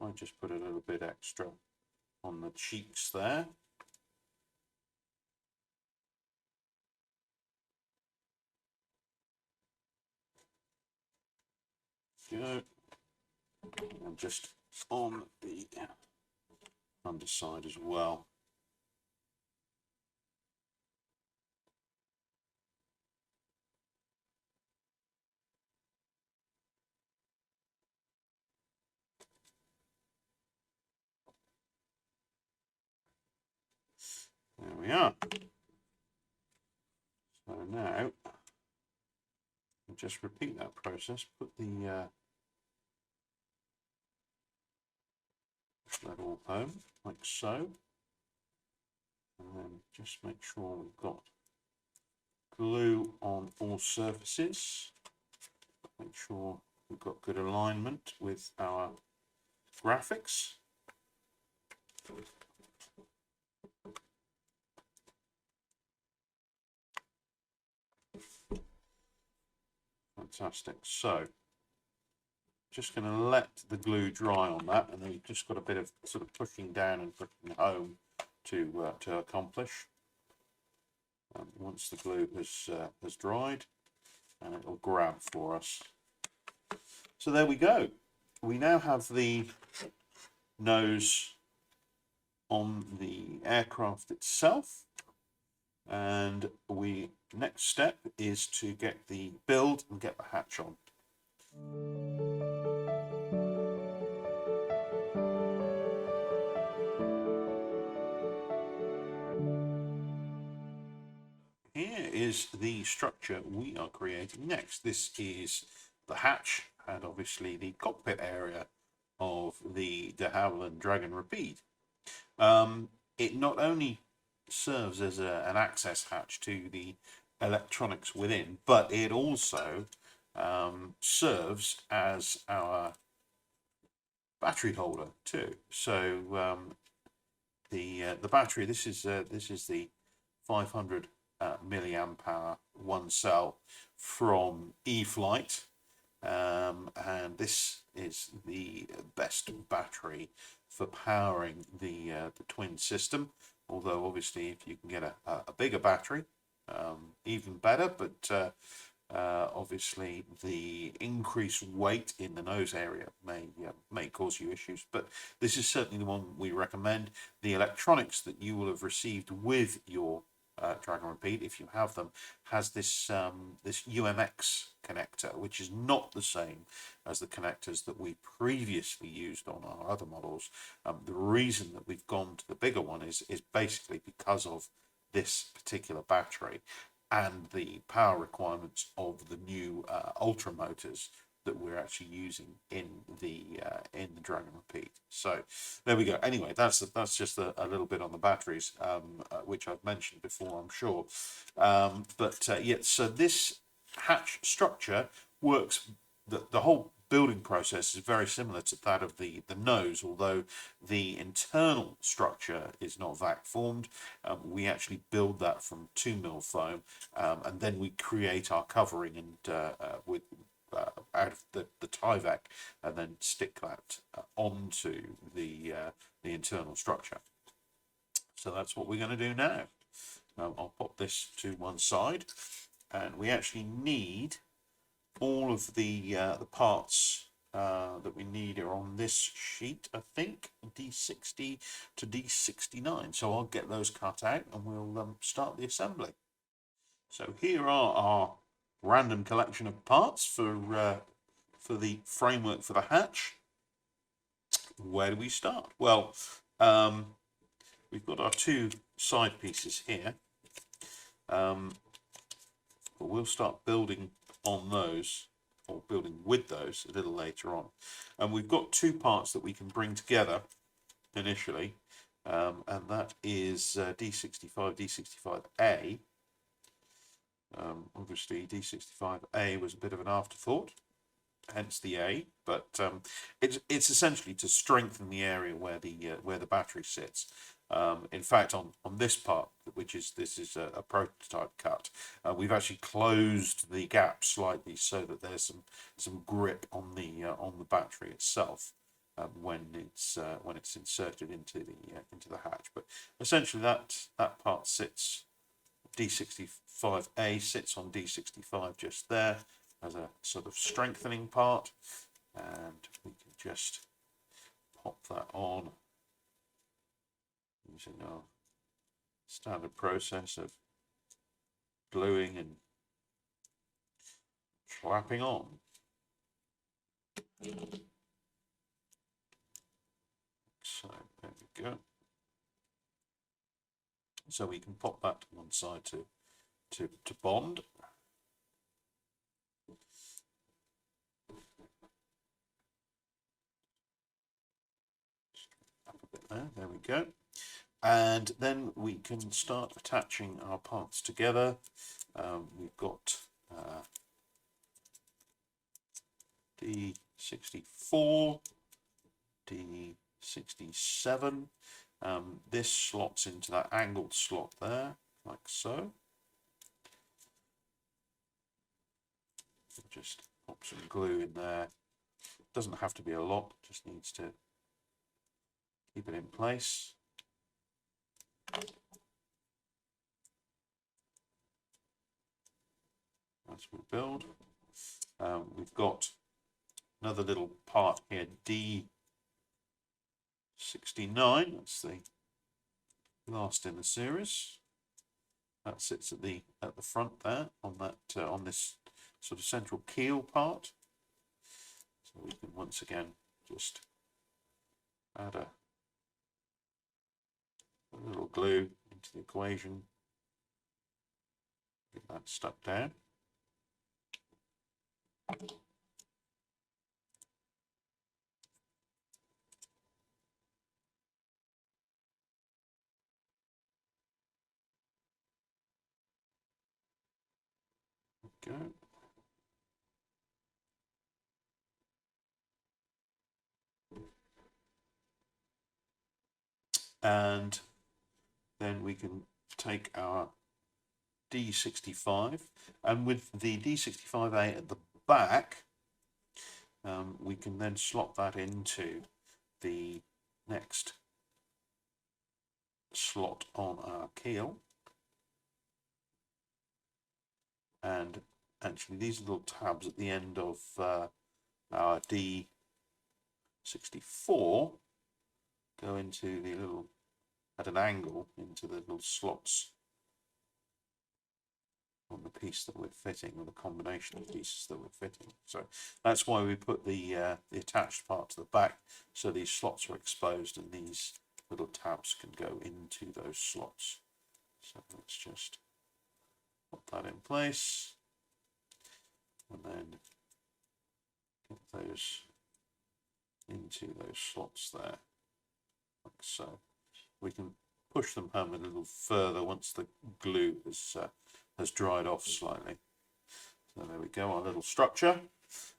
Might just put a little bit extra on the cheeks there. Go. And just on the underside as well. There we are. So now I'll just repeat that process. Put the that all home like so, and then just make sure we've got glue on all surfaces. Make sure we've got good alignment with our graphics. Fantastic. So just going to let the glue dry on that, and then you've just got a bit of sort of pushing down and pushing home to accomplish. Once the glue has dried, and it will grab for us. So there we go. We now have the nose on the aircraft itself, and next step is to get the build and get the hatch on. Here is the structure we are creating next. This is the hatch and obviously the cockpit area of the de Havilland Dragon Rapide. It not only serves as an access hatch to the electronics within, but it also serves as our battery holder too. So the battery, this is the 500 milliamp hour one cell from E-flite, and this is the best battery for powering the twin system. Although obviously if you can get a bigger battery, even better, but obviously the increased weight in the nose area may cause you issues, but this is certainly the one we recommend. The electronics that you will have received with your Dragon Rapide, if you have them, has this this UMX connector, which is not the same as the connectors that we previously used on our other models. The reason that we've gone to the bigger one is basically because of this particular battery and the power requirements of the new Ultra motors that we're actually using in the Dragon Rapide. So there we go. Anyway, that's just a little bit on the batteries, which I've mentioned before, I'm sure. Yeah, so this hatch structure works. The whole building process is very similar to that of the nose, although the internal structure is not vac formed. We actually build that from 2mm foam, and then we create our covering and with out of the Tyvek, and then stick that onto the internal structure. So that's what we're going to do now. I'll pop this to one side, and we actually need all of the parts that we need are on this sheet, I think, D60 to D69. So I'll get those cut out and we'll start the assembly. So here are our random collection of parts for the framework for the hatch. Where do we start? Well, we've got our two side pieces here, but we'll start building on those, or building with those, a little later on. And we've got two parts that we can bring together initially, and that is D65, D65A. Obviously D65A was a bit of an afterthought, hence the A, but it's essentially to strengthen the area where the battery sits. In fact, on this part, which is this is a prototype cut, we've actually closed the gap slightly so that there's some grip on the battery itself when it's inserted into the hatch. But essentially, that part sits. D65A sits on D65 just there as a sort of strengthening part, and we can just pop that on using our standard process of gluing and slapping on. So there we go. So we can pop that to one side to bond. There we go. And then we can start attaching our parts together. We've got D64, D67. This slots into that angled slot there, like so. Just pop some glue in there. Doesn't have to be a lot, just needs to keep it in place. As we build, we've got another little part here, D69. That's the last in the series. That sits at the front there on that on this sort of central keel part. So we can once again just add a little glue into the equation. Get that stuck down. Go. And then we can take our D65, and with the D65A at the back, we can then slot that into the next slot on our keel. And actually these little tabs at the end of our D64 go into the little, at an angle, into the little slots on the piece that we're fitting, or the combination of pieces that we're fitting. So that's why we put the attached part to the back, so these slots are exposed and these little tabs can go into those slots. So let's just put that in place and then get those into those slots there, like so. We can push them home a little further once the glue has dried off slightly. So there we go, our little structure.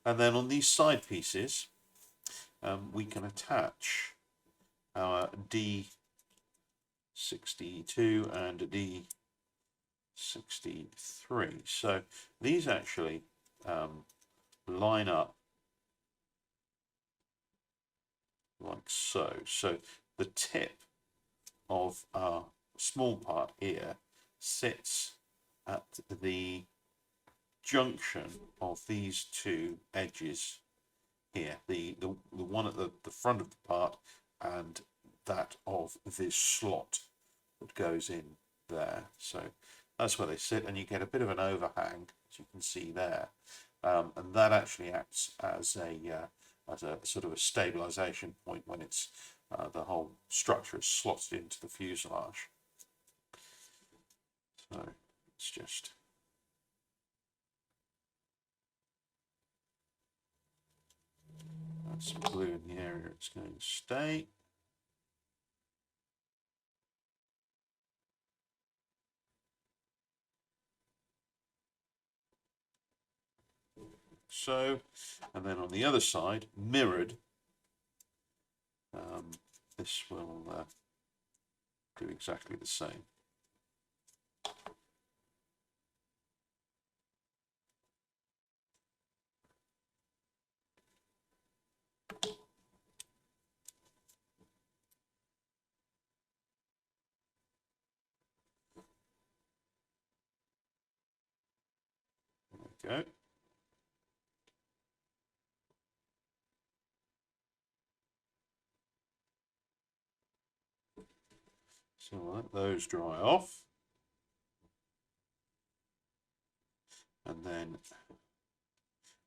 And then on these side pieces, we can attach our D62 and D63. So these actually line up like so. So the tip of our small part here sits at the junction of these two edges here, the one at the front of the part and that of this slot that goes in there. So that's where they sit, and you get a bit of an overhang, as you can see there, and that actually acts as a sort of a stabilization point when it's the whole structure is slotted into the fuselage. So it's just add some glue in the area it's going to stay. so, and then on the other side, mirrored, this will do exactly the same. There we go. So we'll let those dry off. And then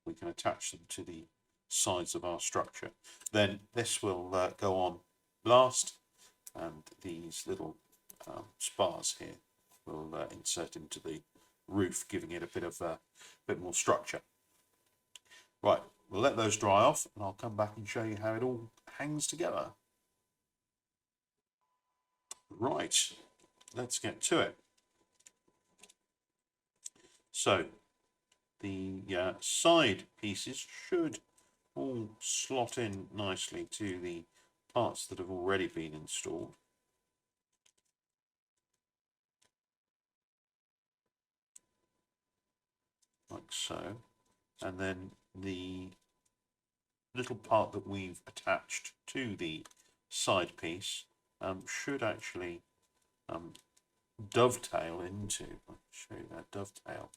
we can attach them to the sides of our structure. Then this will go on last, and these little spars here will insert into the roof, giving it a bit more structure. Right, we'll let those dry off, and I'll come back and show you how it all hangs together. Right, let's get to it. So the side pieces should all slot in nicely to the parts that have already been installed. Like so. And then the little part that we've attached to the side piece should actually dovetail into, I'll show you that, dovetail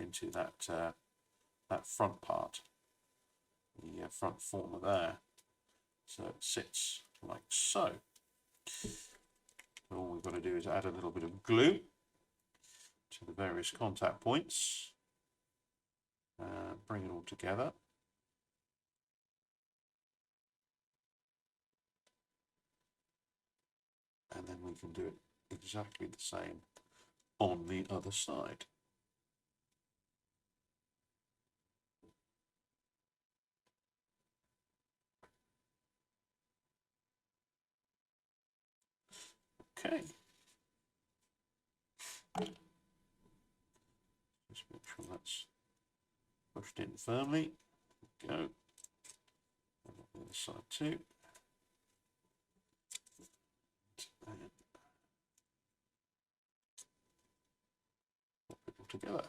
into that that front part, the front former there. So it sits like so. All we've got to do is add a little bit of glue to the various contact points, bring it all together. And then we can do it exactly the same on the other side. Okay. Just make sure that's pushed in firmly. Go. And on the other side too. And put it all together.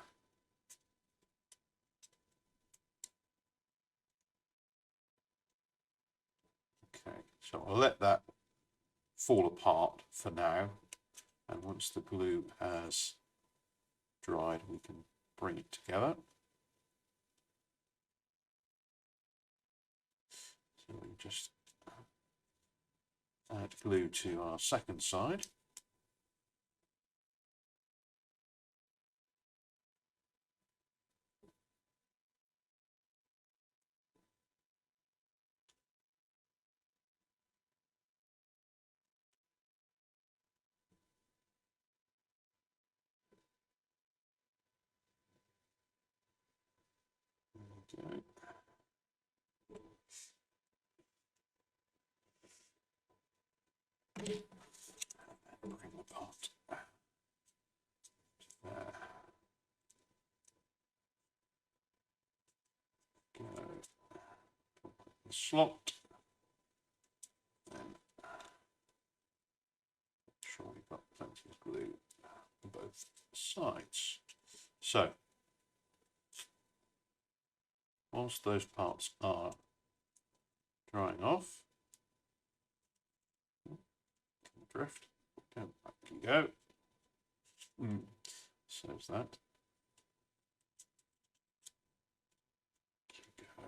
Okay, so I'll let that fall apart for now, and once the glue has dried we can bring it together. So we just add glue to our second side. Okay. And bring the part there. Go. The slot. And make sure we've got plenty of glue on both sides. So whilst those parts are drying off, drift, down back can go. Saves that. Go.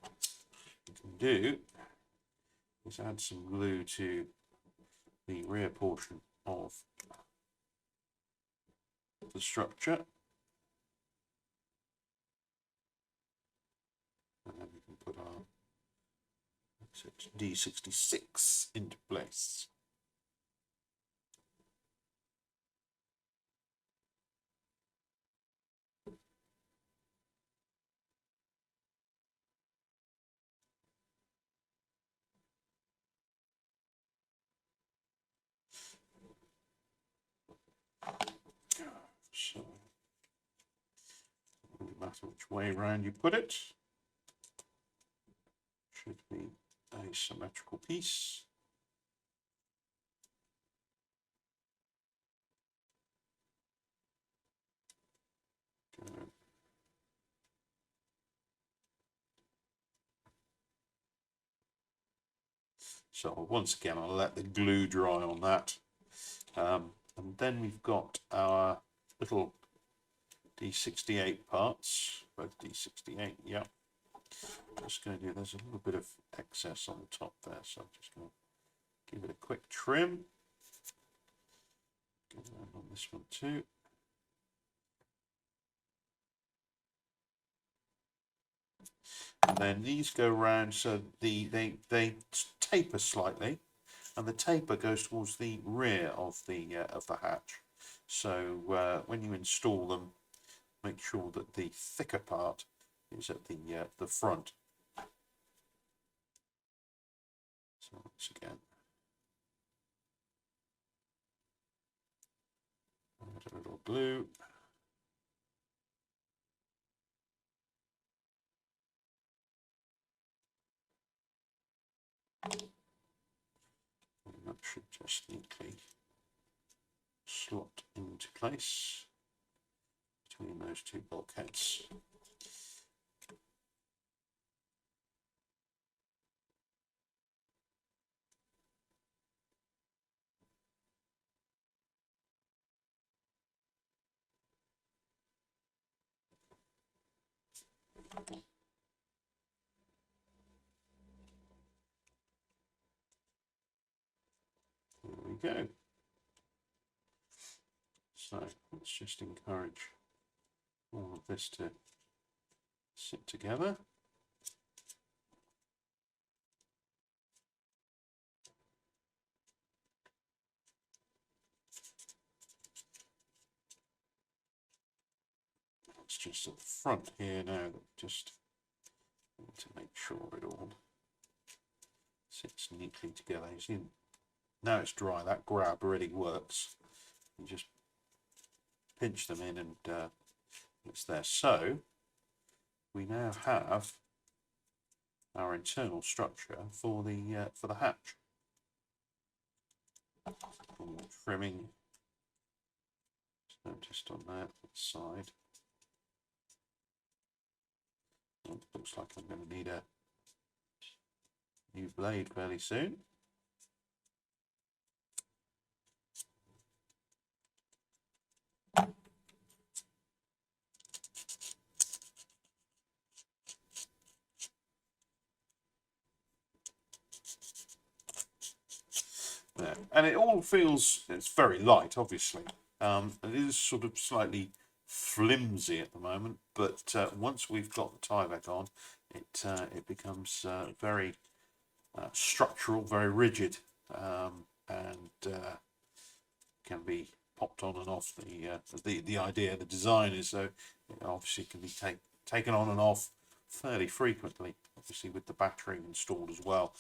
What we can do is add some glue to the rear portion of the structure, and then we can put our D.86 into place. So it doesn't matter which way around you put it. Should be a symmetrical piece. Good. So once again, I'll let the glue dry on that. And then we've got our little D68 parts, both D68, yeah. Just going to do, there's a little bit of excess on the top there, so I'm just going to give it a quick trim. Get that on this one too. And then these go around, so they taper slightly, and the taper goes towards the rear of the hatch. So when you install them, make sure that the thicker part is at the front. So once again, add a little glue. And that should just neatly slot into place between those two bulkheads. There we go. So let's just encourage all of this to sit together. It's just at the front here now that just need to make sure it all sits neatly together. You see, now it's dry, that grab really works. You just pinch them in and it's there. So we now have our internal structure for the hatch. Trimming, just on that side. Oh, looks like I'm going to need a new blade fairly soon. There. And it all feels, it's very light, obviously. It is sort of slightly flimsy at the moment, but once we've got the tie back on, it becomes very structural, very rigid, and can be popped on and off. The idea, the design is so it obviously can be taken on and off fairly frequently, obviously with the battery installed as well.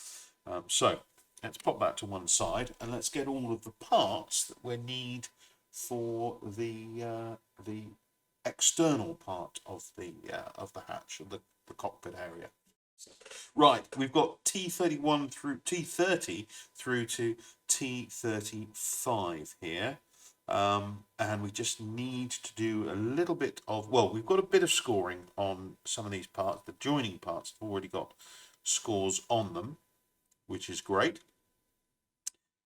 So let's pop that to one side and let's get all of the parts that we need for the external part of the hatch, of the cockpit area. Right, we've got T31 through T30 through to T35 here. And we just need to do a little bit of, well, we've got a bit of scoring on some of these parts. The joining parts have already got scores on them, which is great.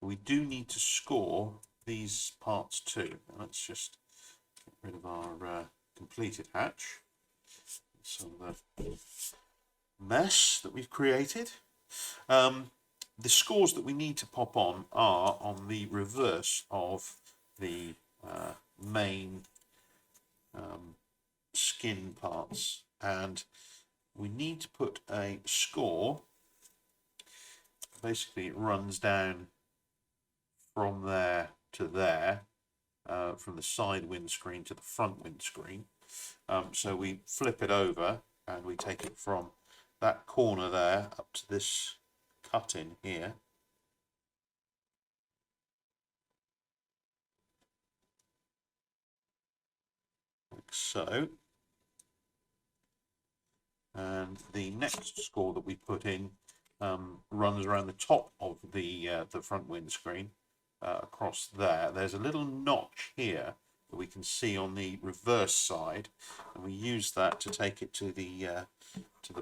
We do need to score these parts too. Let's just get rid of our completed hatch. Some of the mess that we've created. The scores that we need to pop on are on the reverse of the main skin parts, and we need to put a score. Basically, it runs down from there to there, from the side windscreen to the front windscreen. So we flip it over and we take it from that corner there up to this cut in here. so. And the next score that we put in runs around the top of the front windscreen across there. There's a little notch here that we can see on the reverse side, and we use that to take it to the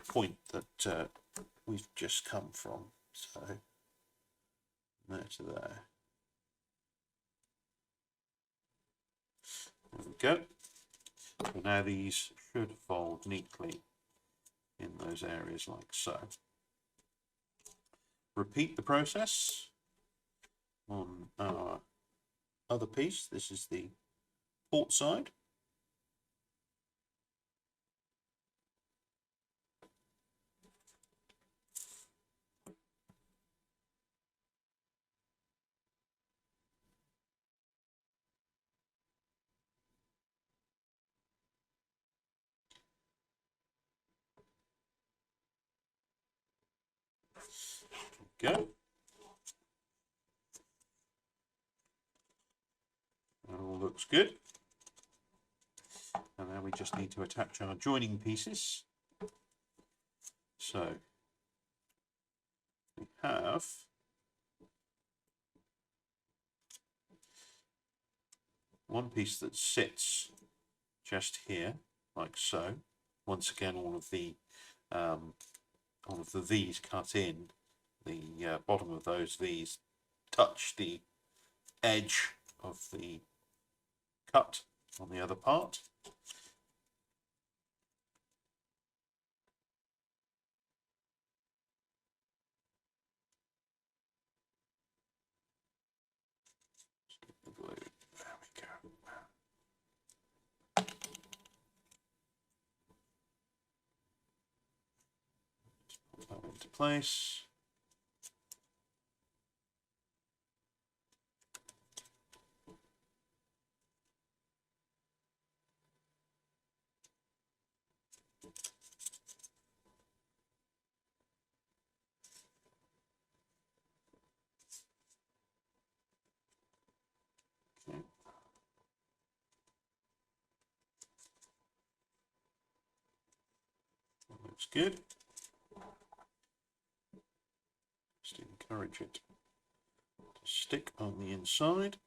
point that we've just come from. So there to there. There we go. So now these should fold neatly in those areas like so. Repeat the process on our other piece. This is the port side. Go. That all looks good. And now we just need to attach our joining pieces. So we have one piece that sits just here, like so. Once again, all of the V's cut in. The bottom of those V's touch the edge of the cut on the other part. There we go. Just put that into place. Okay. That looks good. Just encourage it to stick on the inside.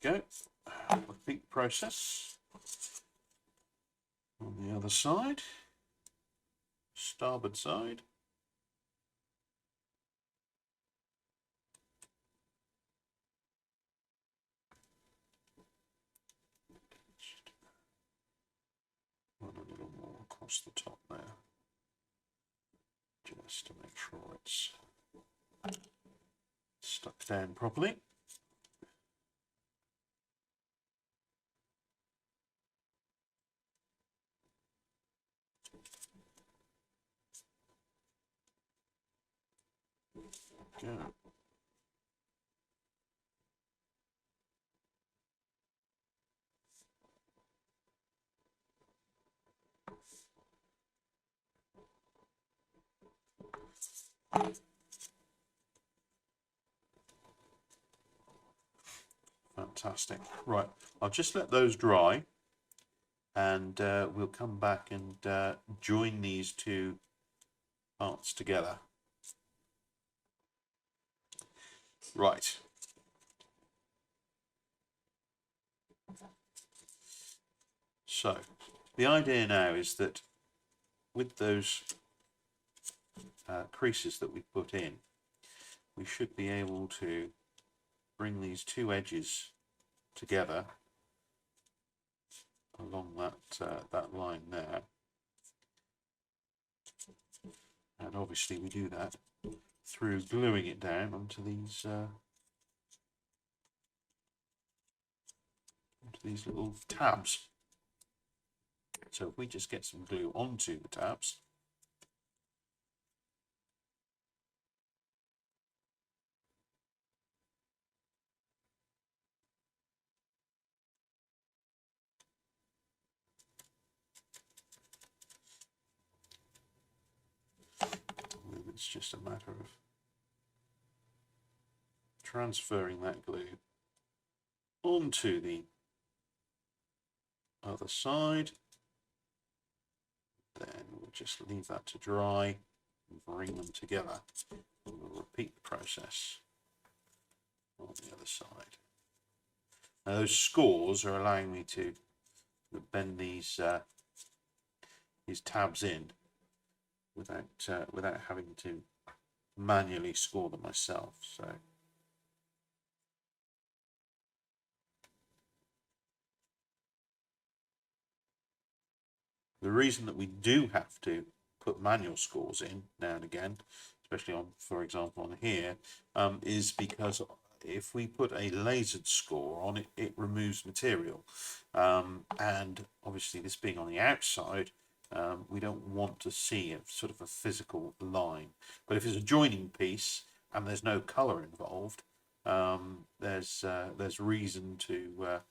Go. Repeat process on the other side, starboard side. Run a little more across the top there, just to make sure it's stuck down properly. Go. Fantastic. Right, I'll just let those dry, and we'll come back and join these two parts together. Right. So the idea now is that with those creases that we put in, we should be able to bring these two edges together along that line there, and obviously we do that through gluing it down onto these little tabs. So if we just get some glue onto the tabs, it's just a matter of transferring that glue onto the other side. Then we'll just leave that to dry and bring them together. And we'll repeat the process on the other side. Now those scores are allowing me to bend these tabs in without having to manually score them myself. So the reason that we do have to put manual scores in now and again, especially on, for example, on here, is because if we put a lasered score on it, it removes material. And obviously this being on the outside, we don't want to see a sort of a physical line. But if it's a joining piece and there's no colour involved, there's reason to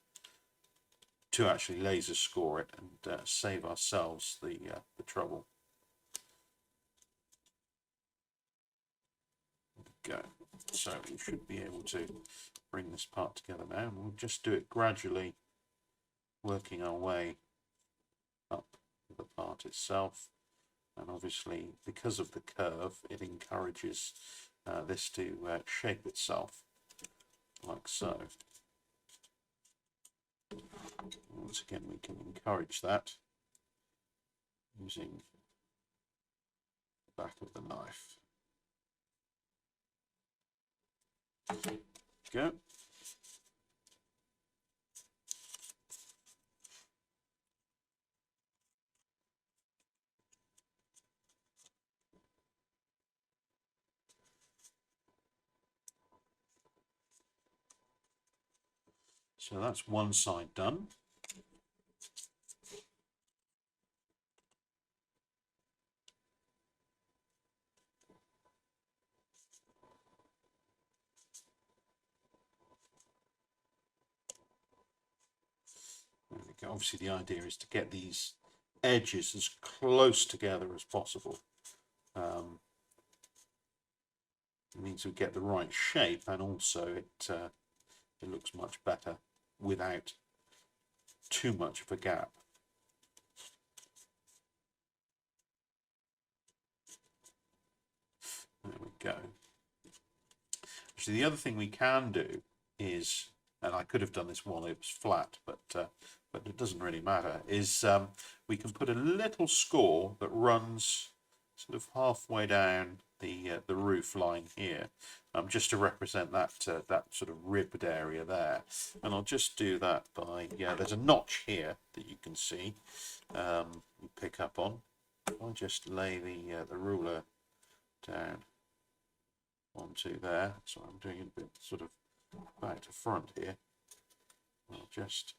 actually laser score it and save ourselves the trouble. Go. So we should be able to bring this part together now, and we'll just do it gradually, working our way up the part itself. And obviously, because of the curve, it encourages this to shape itself like so. Once again, we can encourage that using the back of the knife. Go. So that's one side done. There we go. Obviously the idea is to get these edges as close together as possible. It means we get the right shape, and also it looks much better without too much of a gap. There we go. Actually, the other thing we can do is, and I could have done this while it was flat, but it doesn't really matter, is we can put a little score that runs sort of halfway down the roof line here, just to represent that that sort of ribbed area there. And I'll just do that by, there's a notch here that you can see, you pick up on. I'll just lay the ruler down onto there. So I'm doing it a bit sort of back to front here. I'll just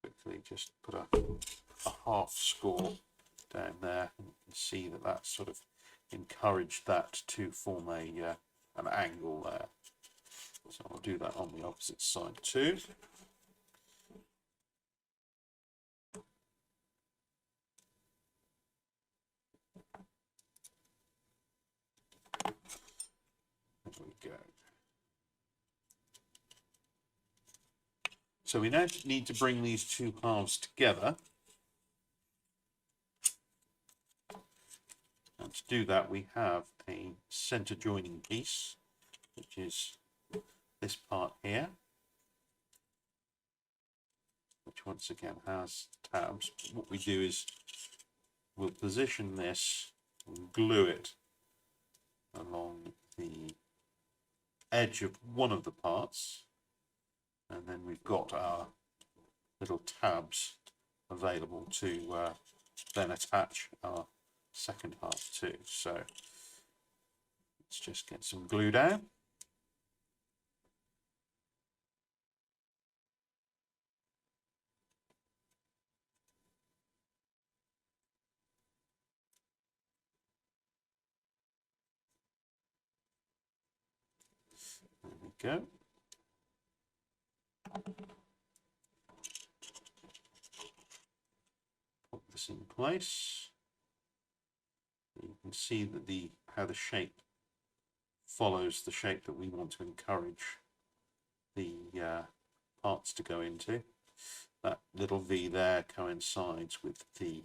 quickly just put a half score down there, and you can see that that's sort of encouraged that to form a an angle there. So I'll do that on the opposite side too. There we go. So we now need to bring these two halves together. And to do that, we have a center joining piece, which is this part here, which once again has tabs. What we do is we'll position this and glue it along the edge of one of the parts, and then we've got our little tabs available to then attach our second half too. So let's just get some glue down. There we go. Put this in place. You can see that how the shape follows the shape that we want to encourage the parts to go into. That little V there coincides with the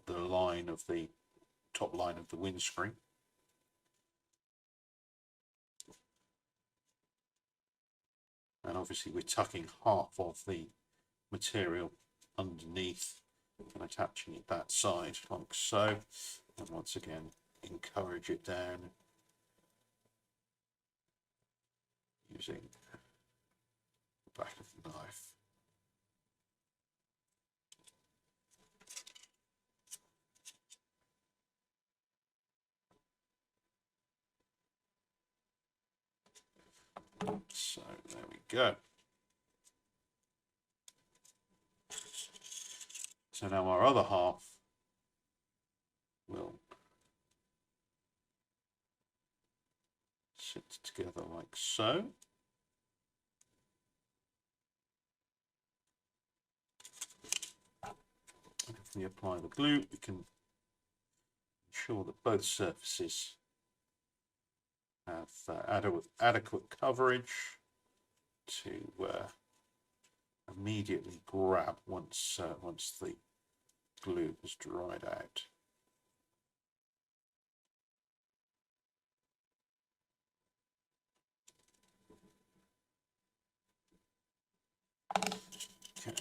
line of the top line of the windscreen. And obviously we're tucking half of the material underneath and attaching it that side like so. And once again, encourage it down using the back of the knife. So there we go. So now our other half will sit together like so. And if we apply the glue, we can ensure that both surfaces have adequate coverage to immediately grab once the glue has dried out. Okay.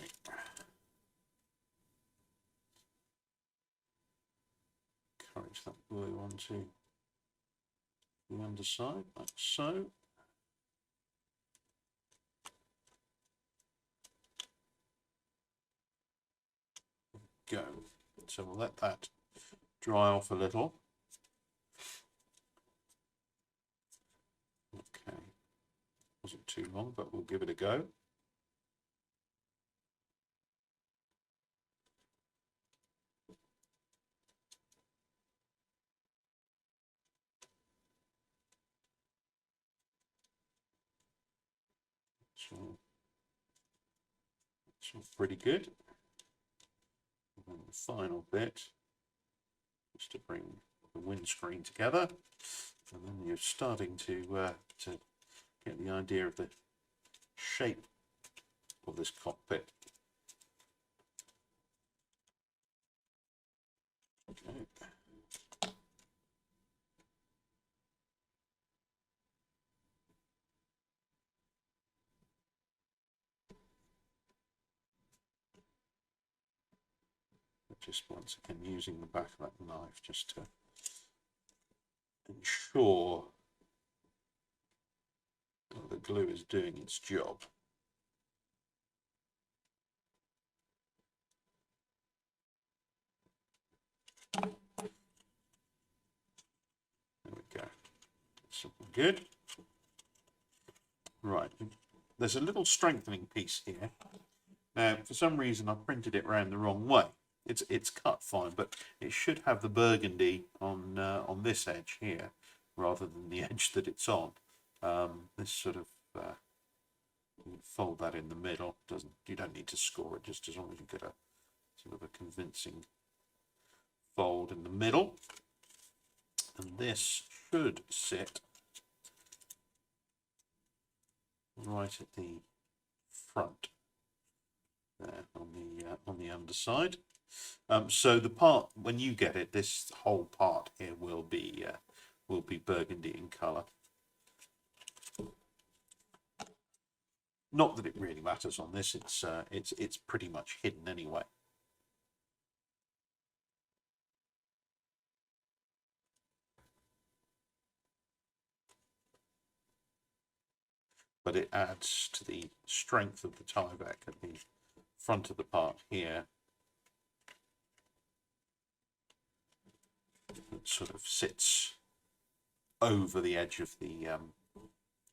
Encourage that glue onto the underside like so. Go. So we'll let that dry off a little. Okay. Wasn't too long, but we'll give it a go. So pretty good. And the final bit is to bring the windscreen together, and then you're starting to get the idea of the shape of this cockpit. Okay. Just once again using the back of that knife just to ensure that the glue is doing its job. There we go. That's looking good. Right, there's a little strengthening piece here. Now, for some reason, I printed it around the wrong way. It's cut fine, but it should have the burgundy on this edge here, rather than the edge that it's on. This sort of fold that in the middle. You don't need to score it, just as long as you get a sort of a convincing fold in the middle. And this should sit right at the front there on the underside. So the part, when you get it, this whole part here will be burgundy in colour. Not that it really matters on this. It's pretty much hidden anyway. But it adds to the strength of the tieback at the front of the part here. It sort of sits over the edge of the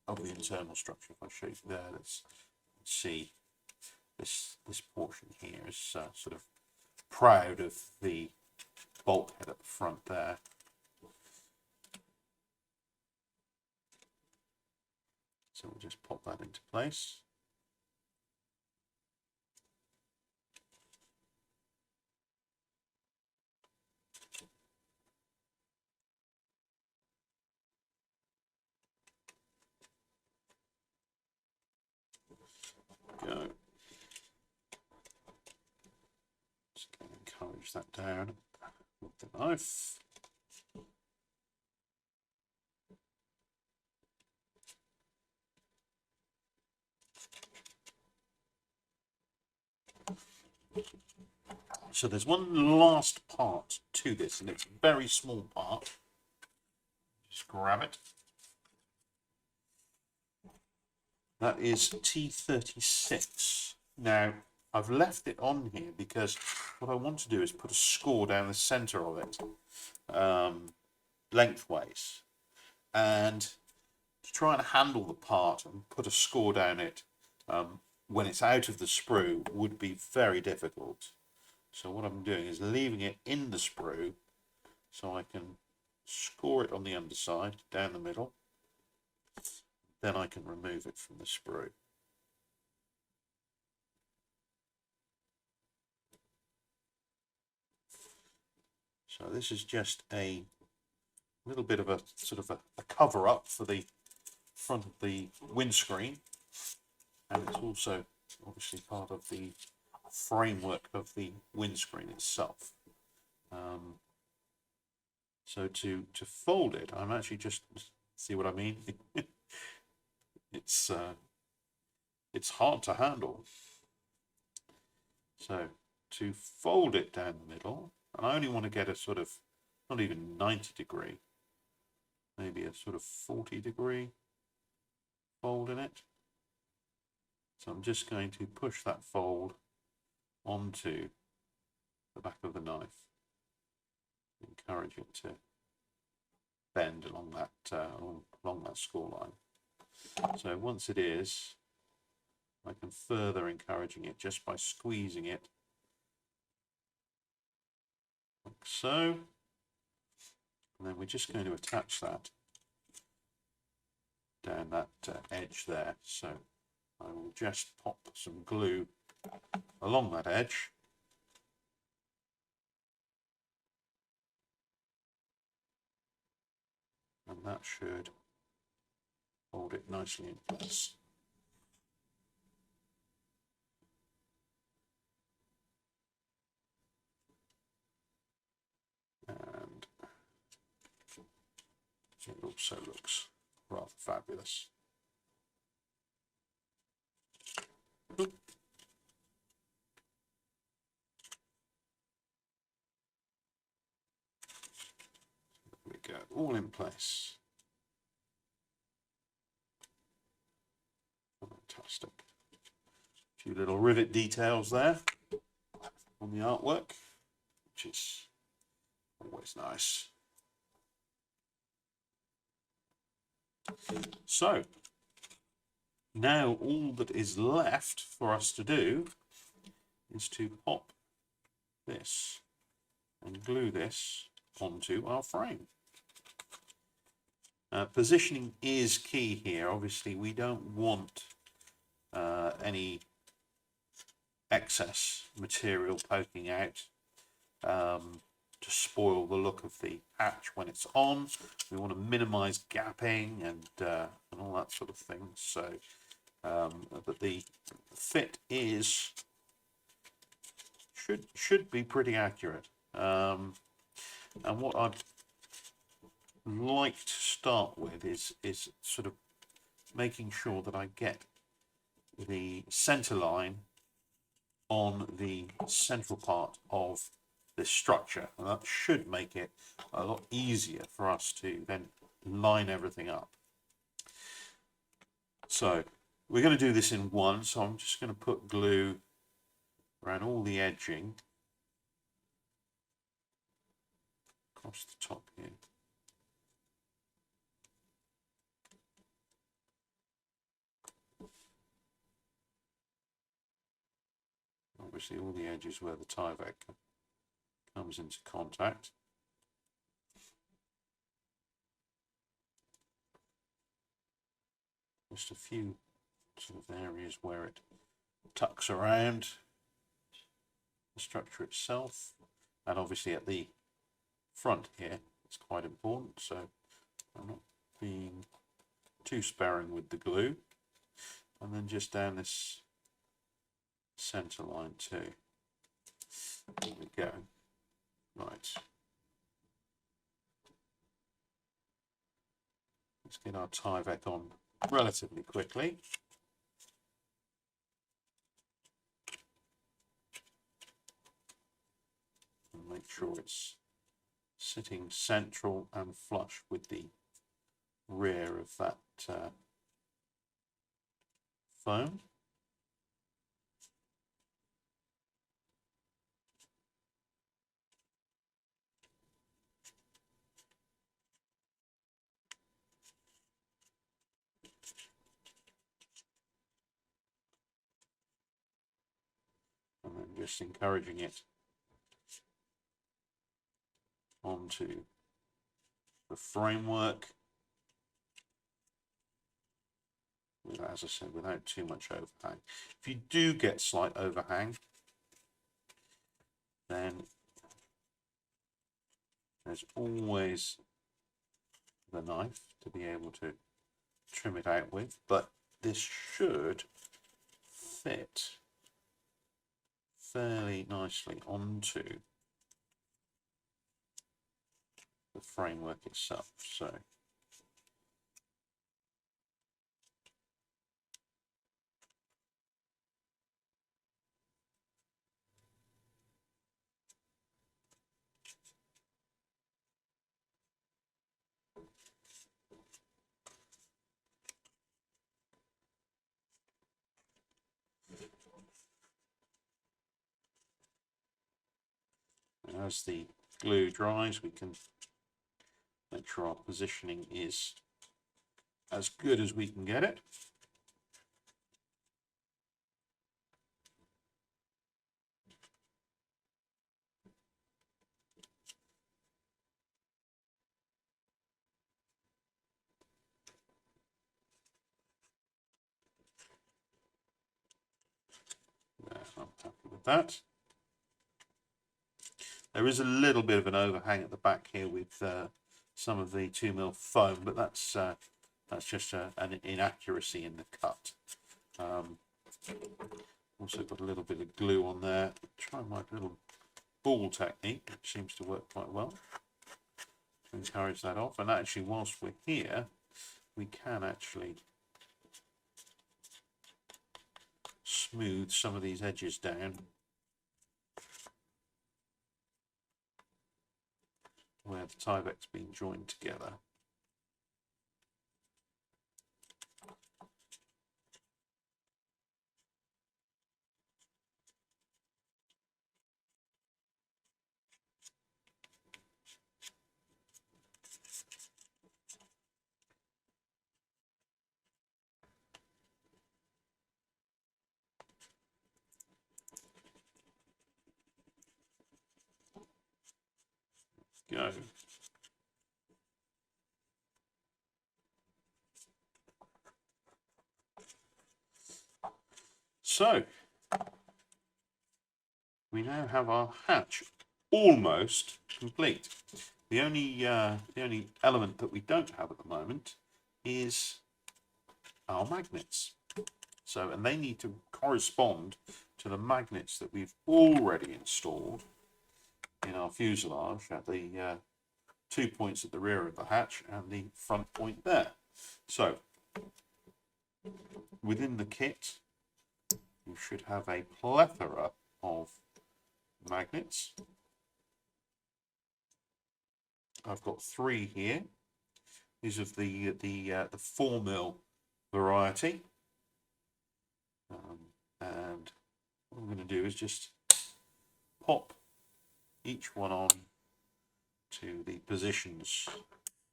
internal structure. If I show you there, let's see this portion here is sort of proud of the bolt head at the front there. So we'll just pop that into place. push that down with the knife. So there's one last part to this, and it's a very small part. Just grab it. That is T36. Now, I've left it on here because what I want to do is put a score down the center of it, lengthways. And to try and handle the part and put a score down it when it's out of the sprue would be very difficult. So what I'm doing is leaving it in the sprue so I can score it on the underside, down the middle. Then I can remove it from the sprue. So this is just a little bit of a sort of a cover up for the front of the windscreen, and it's also obviously part of the framework of the windscreen itself. So to fold it, I'm actually just, see what I mean? It's hard to handle. So to fold it down the middle, and I only want to get a sort of, not even 90 degree, maybe a sort of 40 degree fold in it. So I'm just going to push that fold onto the back of the knife. Encourage it to bend along that score line. So once it is, I can further encouraging it just by squeezing it like so. And then we're just going to attach that down that edge there. So I will just pop some glue along that edge. And that should hold it nicely in place. And it also looks rather fabulous. Oop. There we go, all in place. Fantastic. A few little rivet details there on the artwork, which is always nice. So now all that is left for us to do is to pop this and glue this onto our frame. Positioning is key here. Obviously we don't want any excess material poking out to spoil the look of the hatch when it's on. We want to minimize gapping and all that sort of thing. So but the fit is should be pretty accurate. And what I'd like to start with is sort of making sure that I get the center line on the central part of this structure, and that should make it a lot easier for us to then line everything up. So we're going to do this in one, so I'm just going to put glue around all the edging across the top here. Obviously all the edges where the Tyvek comes into contact. Just a few sort of areas where it tucks around the structure itself, and obviously at the front here it's quite important, so I'm not being too sparing with the glue. And then just down this center line too. There we go. Right. Let's get our Tyvek on relatively quickly. And make sure it's sitting central and flush with the rear of that foam. And then just encouraging it onto the framework, as I said, without too much overhang. If you do get slight overhang, then there's always the knife to be able to trim it out with, but this should fit fairly nicely onto the framework itself. So as the glue dries, we can make sure our positioning is as good as we can get it. There, I'm happy with that. There is a little bit of an overhang at the back here with some of the 2mm foam, but that's just an inaccuracy in the cut. Also got a little bit of glue on there. Try my little ball technique, which seems to work quite well to encourage that off. And actually, whilst we're here, we can actually smooth some of these edges down where the Tyvek's been joined together. Go. So we now have our hatch almost complete. The only element that we don't have at the moment is our magnets. So, and they need to correspond to the magnets that we've already installed in our fuselage at the 2 points at the rear of the hatch and the front point there. So, within the kit, you should have a plethora of magnets. I've got 3 here. These are the 4mm variety. And what I'm going to do is just pop each one on to the positions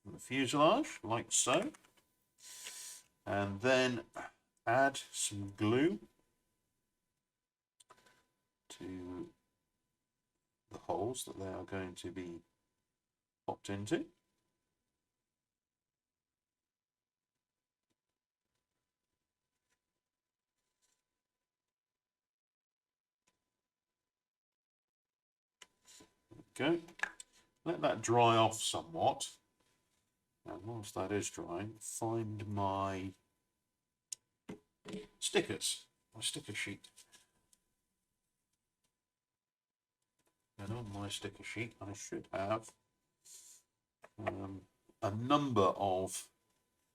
in the fuselage, like so. And then add some glue to the holes that they are going to be popped into. Go. Let that dry off somewhat. And whilst that is drying, find my stickers, my sticker sheet. And on my sticker sheet, I should have a number of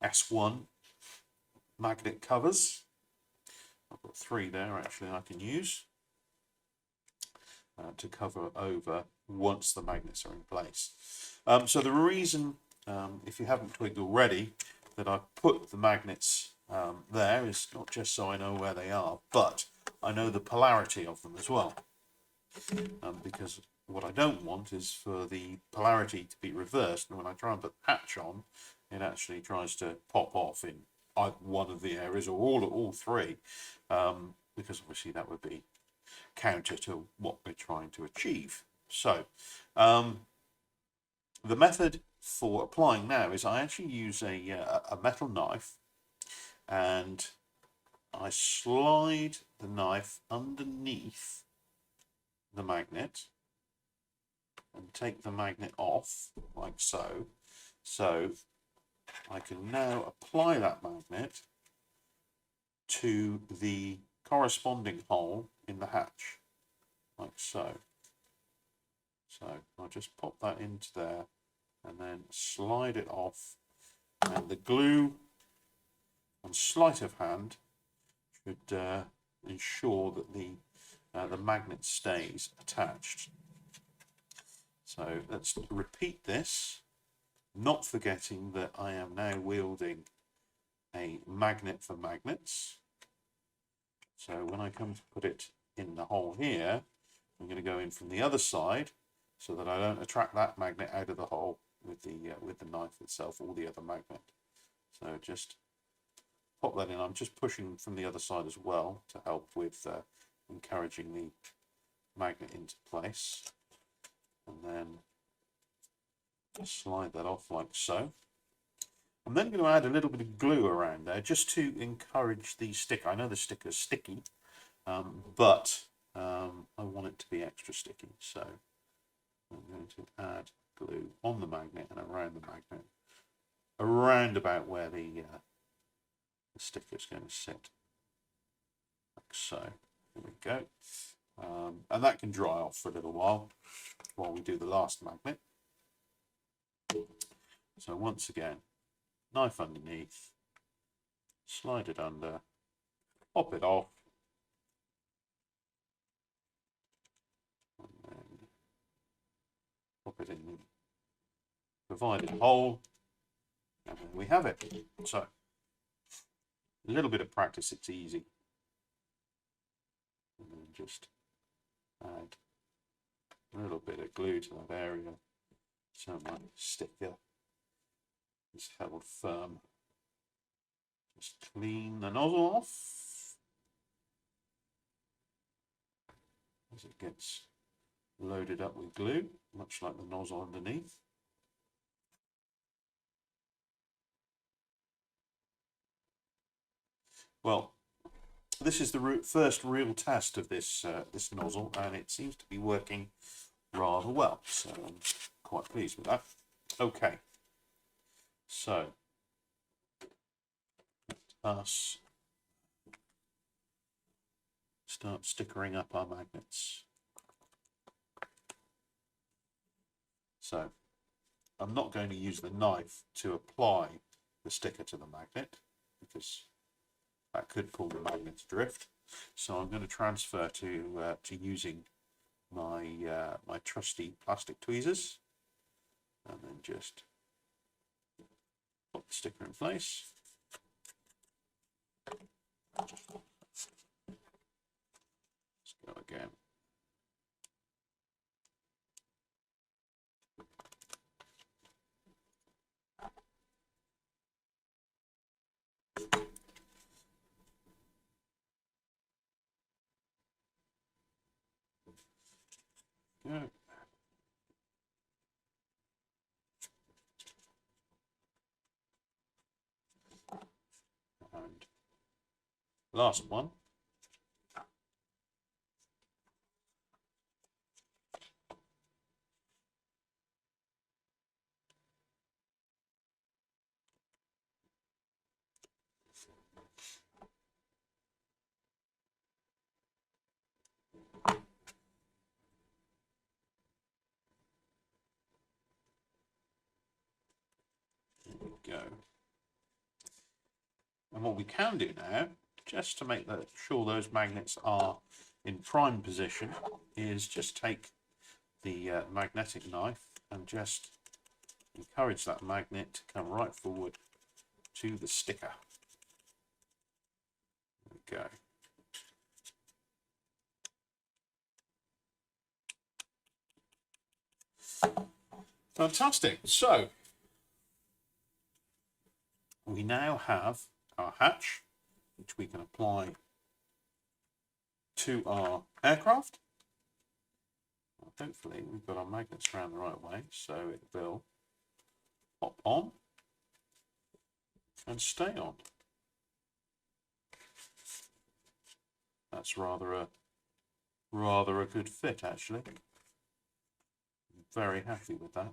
S1 magnet covers. I've got 3 there actually I can use to cover over once the magnets are in place. So the reason, if you haven't twigged already, that I put the magnets there is not just so I know where they are, but I know the polarity of them as well. Because what I don't want is for the polarity to be reversed, and when I try and put the hatch on, it actually tries to pop off in one of the areas or all 3, because obviously that would be counter to what we're trying to achieve. So the method for applying now is I actually use a metal knife, and I slide the knife underneath the magnet and take the magnet off like so. So I can now apply that magnet to the corresponding hole in the hatch like so. So I'll just pop that into there and then slide it off, and the glue on sleight of hand should ensure that the magnet stays attached. So let's repeat this, not forgetting that I am now wielding a magnet for magnets. So when I come to put it in the hole here, I'm going to go in from the other side so that I don't attract that magnet out of the hole with the knife itself or the other magnet. So just pop that in. I'm just pushing from the other side as well to help with encouraging the magnet into place, and then slide that off like so. I'm then going to add a little bit of glue around there just to encourage the sticker. I know the sticker's sticky, but I want it to be extra sticky, so I'm going to add glue on the magnet and around the magnet, around about where the sticker is going to sit, like so. There we go. And that can dry off for a little while we do the last magnet. So once again, knife underneath, slide it under, pop it off, and then pop it in the provided hole, and then we have it. So a little bit of practice, it's easy. And then just add a little bit of glue to that area so my sticker is held firm. Just clean the nozzle off as it gets loaded up with glue, much like the nozzle underneath. Well, this is the first real test of this this nozzle, and it seems to be working rather well, so I'm quite pleased with that. Okay, so us start stickering up our magnets. So I'm not going to use the knife to apply the sticker to the magnet because that could pull the magnet adrift. So I'm going to transfer to using my my trusty plastic tweezers, and then just put the sticker in place. Let's go again. Go. And last one. go. And what we can do now, just to make sure those magnets are in prime position, is just take the magnetic knife and just encourage that magnet to come right forward to the sticker. There we go. Fantastic. So we now have our hatch, which we can apply to our aircraft. Hopefully we've got our magnets around the right way, so it will pop on and stay on. That's rather a good fit, actually. I'm very happy with that.